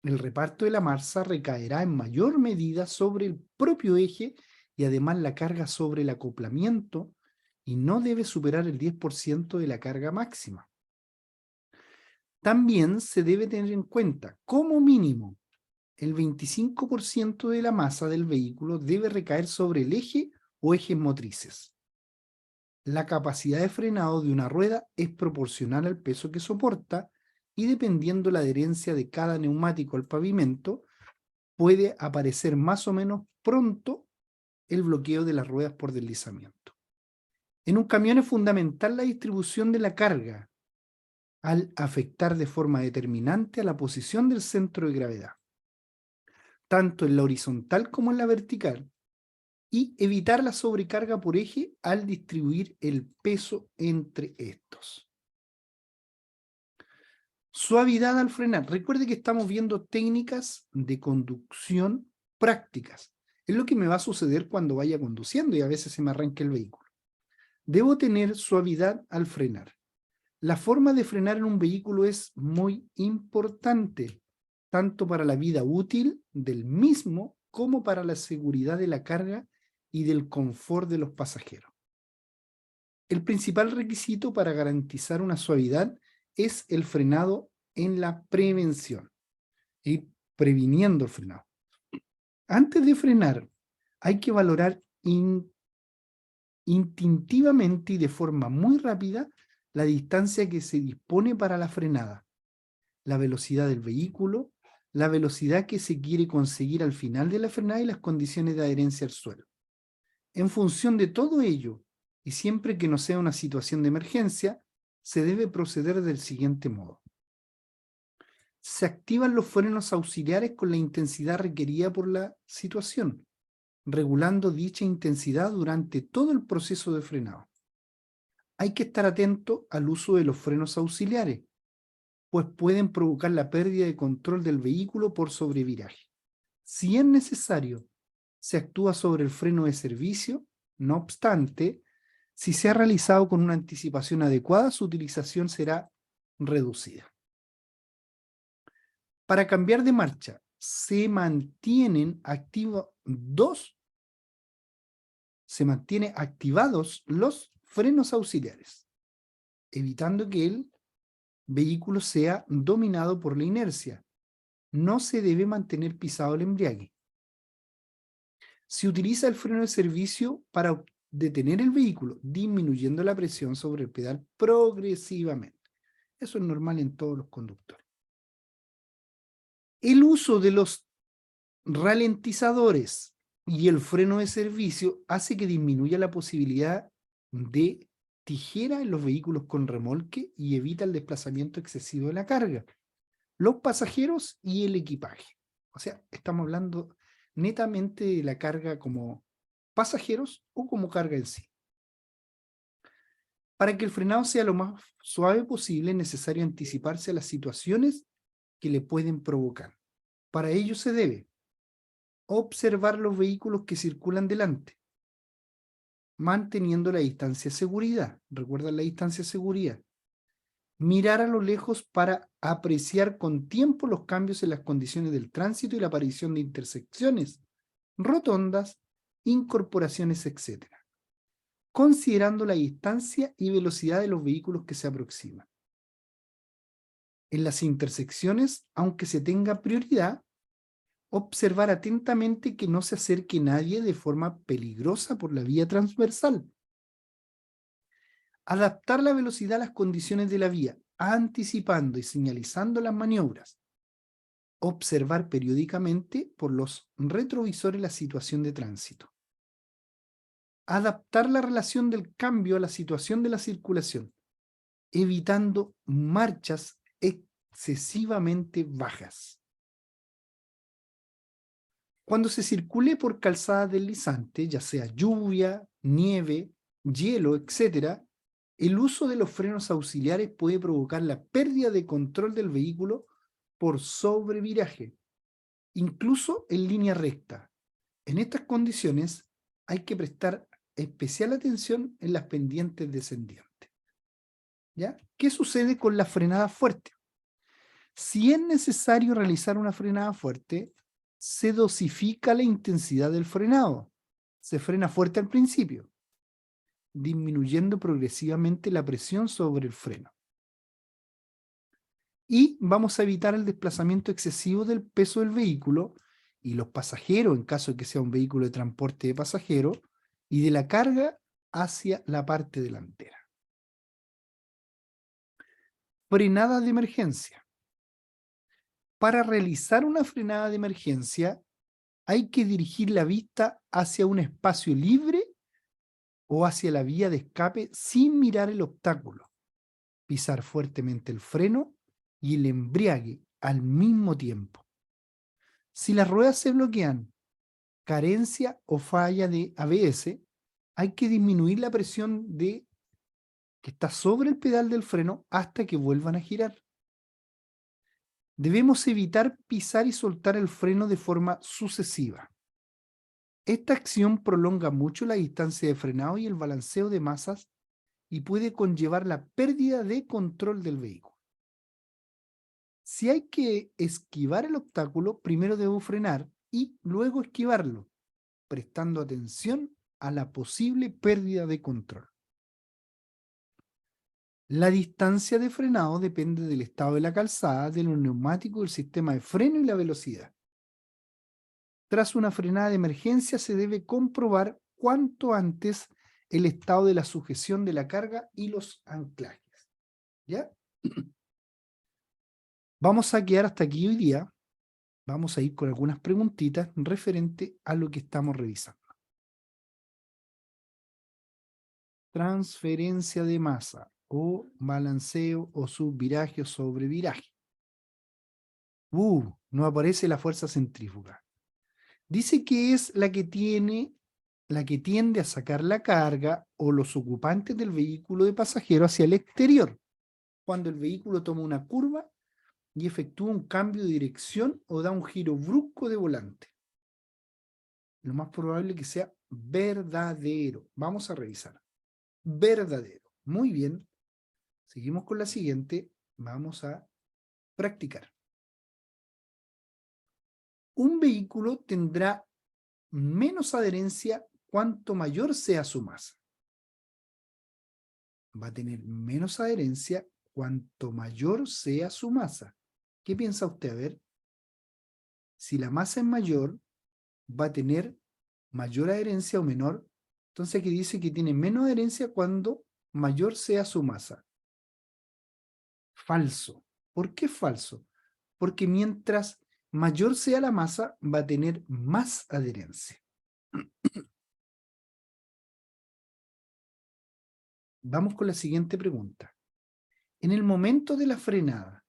el reparto de la masa recaerá en mayor medida sobre el propio eje y además la carga sobre el acoplamiento y no debe superar el 10% de la carga máxima. También se debe tener en cuenta, como mínimo, el 25% de la masa del vehículo debe recaer sobre el eje o ejes motrices. La capacidad de frenado de una rueda es proporcional al peso que soporta y dependiendo la adherencia de cada neumático al pavimento, puede aparecer más o menos pronto el bloqueo de las ruedas por deslizamiento. En un camión es fundamental la distribución de la carga al afectar de forma determinante a la posición del centro de gravedad, tanto en la horizontal como en la vertical, y evitar la sobrecarga por eje al distribuir el peso entre estos. Suavidad al frenar. Recuerde que estamos viendo técnicas de conducción prácticas. Es lo que me va a suceder cuando vaya conduciendo y a veces se me arranca el vehículo. Debo tener suavidad al frenar. La forma de frenar en un vehículo es muy importante, tanto para la vida útil del mismo como para la seguridad de la carga y del confort de los pasajeros. El principal requisito para garantizar una suavidad es el frenado en la prevención, ir previniendo el frenado. Antes de frenar, hay que valorar instintivamente y de forma muy rápida la distancia que se dispone para la frenada, la velocidad del vehículo, la velocidad que se quiere conseguir al final de la frenada y las condiciones de adherencia al suelo. En función de todo ello, y siempre que no sea una situación de emergencia, se debe proceder del siguiente modo. Se activan los frenos auxiliares con la intensidad requerida por la situación, regulando dicha intensidad durante todo el proceso de frenado. Hay que estar atento al uso de los frenos auxiliares, pues pueden provocar la pérdida de control del vehículo por sobreviraje. Si es necesario, se actúa sobre el freno de servicio. No obstante, si se ha realizado con una anticipación adecuada, su utilización será reducida. Para cambiar de marcha, se mantienen activados los frenos auxiliares, evitando que el vehículo sea dominado por la inercia. No se debe mantener pisado el embriague. Se utiliza el freno de servicio para detener el vehículo, disminuyendo la presión sobre el pedal progresivamente. Eso es normal en todos los conductores. El uso de los ralentizadores y el freno de servicio hace que disminuya la posibilidad de tijera en los vehículos con remolque y evita el desplazamiento excesivo de la carga, los pasajeros y el equipaje. O sea, estamos hablando netamente de la carga como pasajeros o como carga en sí. Para que el frenado sea lo más suave posible, es necesario anticiparse a las situaciones que le pueden provocar. Para ello se debe observar los vehículos que circulan delante, manteniendo la distancia de seguridad. ¿Recuerdan la distancia de seguridad? Mirar a lo lejos para apreciar con tiempo los cambios en las condiciones del tránsito y la aparición de intersecciones, rotondas, incorporaciones, etc., considerando la distancia y velocidad de los vehículos que se aproximan. En las intersecciones, aunque se tenga prioridad, observar atentamente que no se acerque nadie de forma peligrosa por la vía transversal. Adaptar la velocidad a las condiciones de la vía, anticipando y señalizando las maniobras. Observar periódicamente por los retrovisores la situación de tránsito. Adaptar la relación del cambio a la situación de la circulación, evitando marchas excesivamente bajas. Cuando se circule por calzadas deslizantes, ya sea lluvia, nieve, hielo, etc., el uso de los frenos auxiliares puede provocar la pérdida de control del vehículo por sobreviraje, incluso en línea recta, En estas condiciones hay que prestar especial atención en las pendientes descendientes. ¿Ya? ¿Qué sucede con la frenada fuerte? Si es necesario realizar una frenada fuerte, se dosifica la intensidad del frenado. Se frena fuerte al principio, disminuyendo progresivamente la presión sobre el freno. Y vamos a evitar el desplazamiento excesivo del peso del vehículo y los pasajeros, en caso de que sea un vehículo de transporte de pasajeros, y de la carga hacia la parte delantera. Frenada de emergencia. Para realizar una frenada de emergencia, hay que dirigir la vista hacia un espacio libre o hacia la vía de escape sin mirar el obstáculo. Pisar fuertemente el freno y el embriague al mismo tiempo. Si las ruedas se bloquean, carencia o falla de ABS, hay que disminuir la presión que está sobre el pedal del freno hasta que vuelvan a girar. Debemos evitar pisar y soltar el freno de forma sucesiva. Esta acción prolonga mucho la distancia de frenado y el balanceo de masas y puede conllevar la pérdida de control del vehículo. Si hay que esquivar el obstáculo, primero debo frenar y luego esquivarlo, prestando atención a la posible pérdida de control. La distancia de frenado depende del estado de la calzada, de los neumáticos, del sistema de freno y la velocidad. Tras una frenada de emergencia se debe comprobar cuanto antes el estado de la sujeción de la carga y los anclajes. ¿Ya? Vamos a quedar hasta aquí hoy día. Vamos a ir con algunas preguntitas referente a lo que estamos revisando. Transferencia de masa o balanceo o subviraje o sobreviraje. No aparece la fuerza centrífuga. Dice que es la que tiende a sacar la carga o los ocupantes del vehículo de pasajero hacia el exterior, cuando el vehículo toma una curva y efectúa un cambio de dirección o da un giro brusco de volante. Lo más probable es que sea verdadero. Vamos a revisar. Verdadero. Muy bien. Seguimos con la siguiente. Vamos a practicar. Un vehículo tendrá menos adherencia cuanto mayor sea su masa. Va a tener menos adherencia cuanto mayor sea su masa. ¿Qué piensa usted? A ver, si la masa es mayor, va a tener mayor adherencia o menor. Entonces aquí dice que tiene menos adherencia cuando mayor sea su masa. Falso. ¿Por qué falso? Porque mientras mayor sea la masa, va a tener más adherencia. Vamos con la siguiente pregunta. En el momento de la frenada,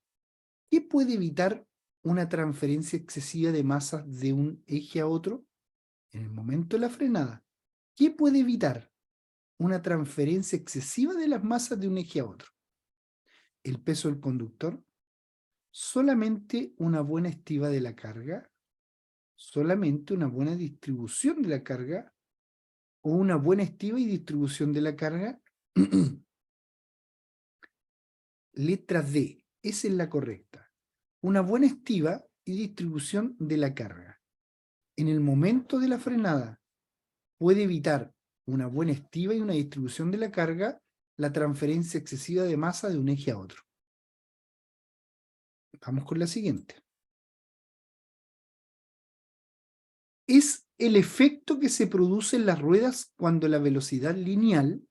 ¿qué puede evitar una transferencia excesiva de masa de un eje a otro? En el momento de la frenada, ¿qué puede evitar una transferencia excesiva de las masas de un eje a otro? ¿El peso del conductor? ¿Solamente una buena estiba de la carga? ¿Solamente una buena distribución de la carga? ¿O una buena estiba y distribución de la carga? Letra D, esa es la correcta. Una buena estiba y distribución de la carga. En el momento de la frenada, puede evitar una buena estiba y una distribución de la carga la transferencia excesiva de masa de un eje a otro. Vamos con la siguiente. Es el efecto que se produce en las ruedas cuando la velocidad lineal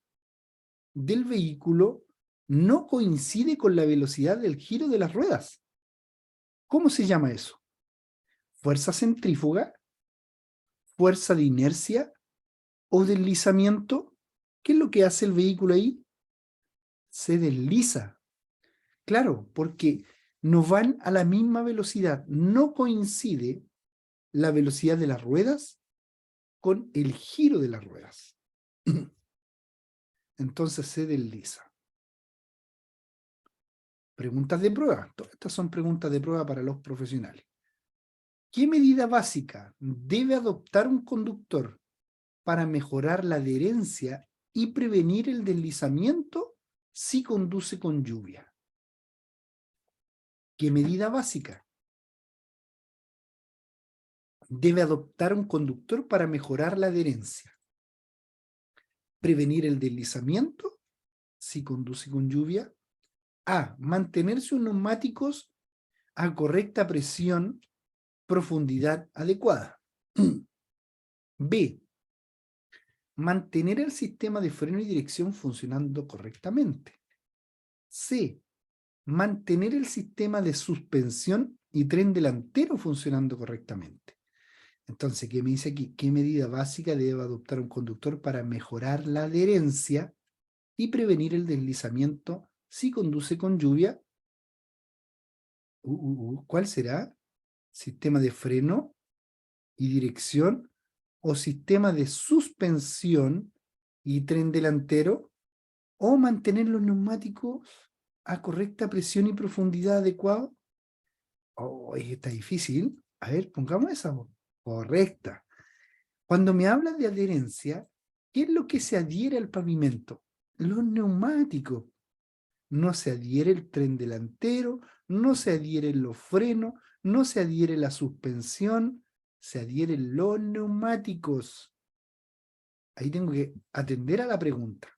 del vehículo no coincide con la velocidad del giro de las ruedas. ¿Cómo se llama eso? ¿Fuerza centrífuga? ¿Fuerza de inercia? ¿O deslizamiento? ¿Qué es lo que hace el vehículo ahí? Se desliza. Claro, porque no van a la misma velocidad. No coincide la velocidad de las ruedas con el giro de las ruedas. Entonces se desliza. Preguntas de prueba. Todas estas son preguntas de prueba para los profesionales. ¿Qué medida básica debe adoptar un conductor para mejorar la adherencia y prevenir el deslizamiento si conduce con lluvia? ¿Qué medida básica debe adoptar un conductor para mejorar la adherencia? ¿Prevenir el deslizamiento si conduce con lluvia? A. Mantener sus neumáticos a correcta presión, profundidad adecuada. B. Mantener el sistema de freno y dirección funcionando correctamente. C. Mantener el sistema de suspensión y tren delantero funcionando correctamente. Entonces, ¿qué me dice aquí? ¿Qué medida básica debe adoptar un conductor para mejorar la adherencia y prevenir el deslizamiento si conduce con lluvia? ¿Cuál será? ¿Sistema de freno y dirección o sistema de suspensión y tren delantero? ¿O mantener los neumáticos a correcta presión y profundidad adecuada? Oh, está difícil. A ver, pongamos esa. Correcta. Cuando me hablas de adherencia, ¿qué es lo que se adhiere al pavimento? Los neumáticos. No se adhiere el tren delantero, no se adhieren los frenos, no se adhiere la suspensión, se adhieren los neumáticos. Ahí tengo que atender a la pregunta.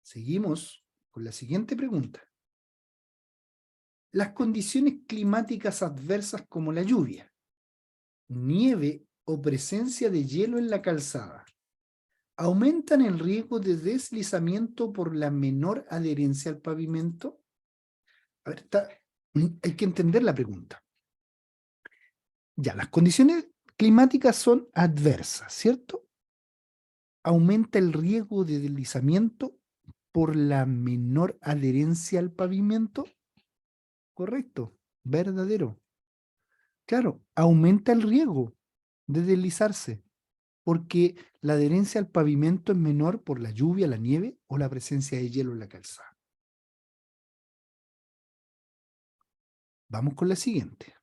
Seguimos con la siguiente pregunta. Las condiciones climáticas adversas como la lluvia, nieve o presencia de hielo en la calzada aumentan el riesgo de deslizamiento por la menor adherencia al pavimento. A ver, hay que entender la pregunta. Ya, las condiciones climáticas son adversas, ¿cierto? Aumenta el riesgo de deslizamiento por la menor adherencia al pavimento. Correcto, verdadero. Claro, aumenta el riesgo de deslizarse porque la adherencia al pavimento es menor por la lluvia, la nieve o la presencia de hielo en la calzada. Vamos con la siguiente.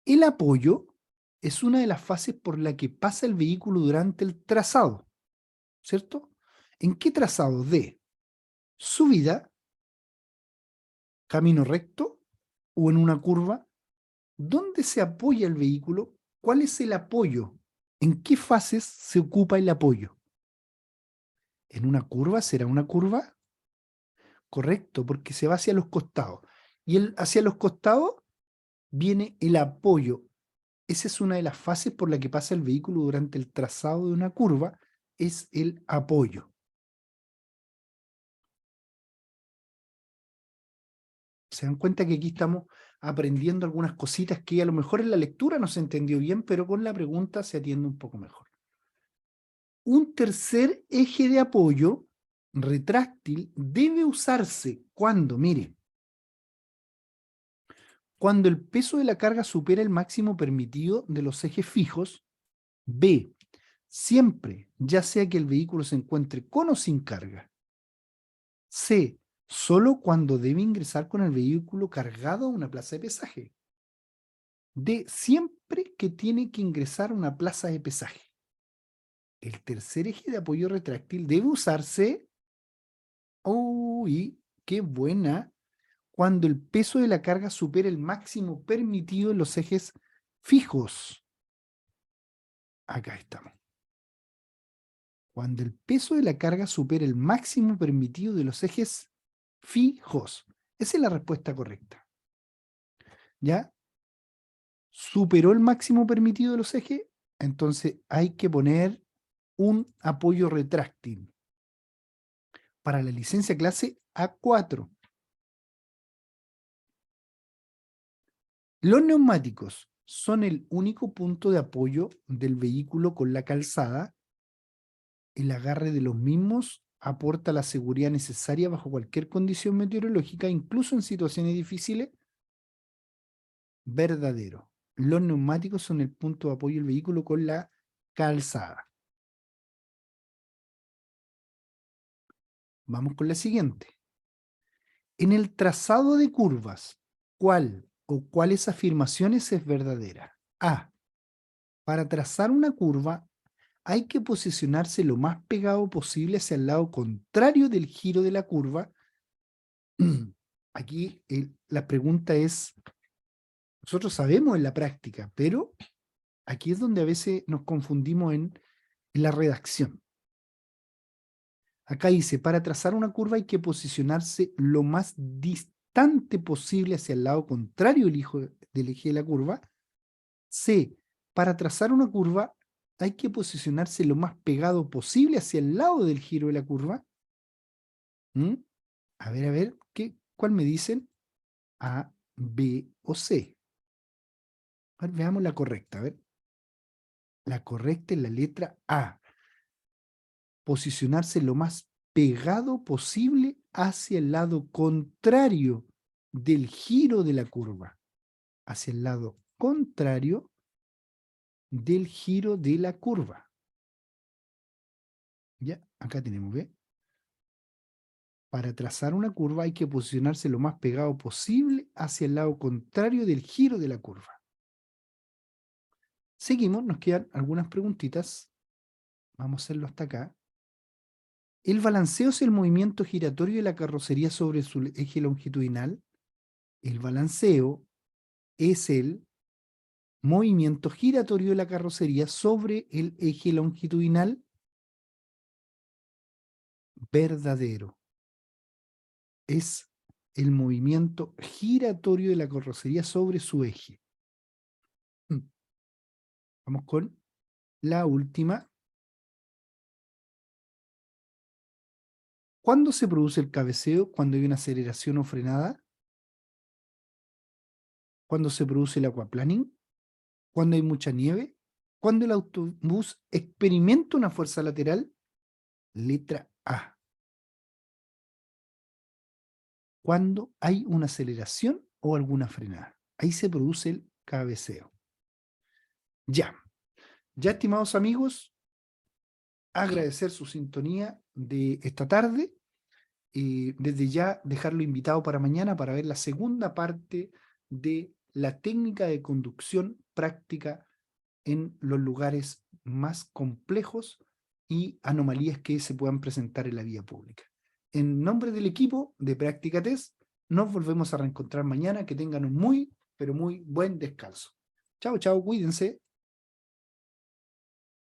El apoyo es una de las fases por la que pasa el vehículo durante el trazado, ¿cierto? ¿En qué trazado? De subida, camino recto o en una curva. ¿Dónde se apoya el vehículo? ¿Cuál es el apoyo? ¿En qué fases se ocupa el apoyo? ¿En una curva? ¿Será una curva? Correcto, porque se va hacia los costados. Y hacia los costados viene el apoyo. Esa es una de las fases por la que pasa el vehículo durante el trazado de una curva, es el apoyo. Se dan cuenta que aquí estamos aprendiendo algunas cositas que a lo mejor en la lectura no se entendió bien, pero con la pregunta se atiende un poco mejor. Un tercer eje de apoyo retráctil debe usarse cuando, mire, cuando el peso de la carga supera el máximo permitido de los ejes fijos. B, siempre, ya sea que el vehículo se encuentre con o sin carga. C, solo cuando debe ingresar con el vehículo cargado a una plaza de pesaje. D, siempre que tiene que ingresar a una plaza de pesaje. El tercer eje de apoyo retráctil debe usarse, uy, qué buena, cuando el peso de la carga supera el máximo permitido en los ejes fijos. Acá estamos. Cuando el peso de la carga supera el máximo permitido de los ejes fijos. Esa es la respuesta correcta. ¿Ya? ¿Superó el máximo permitido de los ejes? Entonces hay que poner un apoyo retráctil. Para la licencia clase A4. Los neumáticos son el único punto de apoyo del vehículo con la calzada. El agarre de los mismos aporta la seguridad necesaria bajo cualquier condición meteorológica, incluso en situaciones difíciles. Verdadero. Los neumáticos son el punto de apoyo del vehículo con la calzada. Vamos con la siguiente. En el trazado de curvas, ¿cuál o cuáles afirmaciones es verdadera? A. Para trazar una curva hay que posicionarse lo más pegado posible hacia el lado contrario del giro de la curva. Aquí la pregunta es, nosotros sabemos en la práctica, pero aquí es donde a veces nos confundimos en la redacción. Acá dice, para trazar una curva hay que posicionarse lo más distante posible hacia el lado contrario del eje de la curva. C, para trazar una curva hay que posicionarse lo más pegado posible hacia el lado del giro de la curva. A ver, ¿cuál me dicen? A, B o C. A ver, veamos la correcta. A ver. La correcta es la letra A. Posicionarse lo más pegado posible hacia el lado contrario del giro de la curva. Hacia el lado contrario del giro de la curva. Ya, acá tenemos, ¿ve? Para trazar una curva hay que posicionarse lo más pegado posible hacia el lado contrario del giro de la curva. Seguimos, nos quedan algunas preguntitas. Vamos a hacerlo hasta acá. ¿El balanceo es el movimiento giratorio de la carrocería sobre su eje longitudinal? El balanceo es el movimiento giratorio de la carrocería sobre el eje longitudinal. Verdadero. Es el movimiento giratorio de la carrocería sobre su eje. Vamos con la última. ¿Cuándo se produce el cabeceo? ¿Cuando hay una aceleración o frenada? ¿Cuándo se produce el aquaplaning? ¿Cuándo hay mucha nieve? ¿Cuándo el autobús experimenta una fuerza lateral? Letra A. Cuando hay una aceleración o alguna frenada. Ahí se produce el cabeceo. Ya, estimados amigos, agradecer su sintonía de esta tarde. Desde ya dejarlo invitado para mañana para ver la segunda parte de la técnica de conducción práctica en los lugares más complejos y anomalías que se puedan presentar en la vía pública. En nombre del equipo de Práctica Test, nos volvemos a reencontrar mañana. Que tengan un muy, pero muy buen descanso. Chao, chao, cuídense.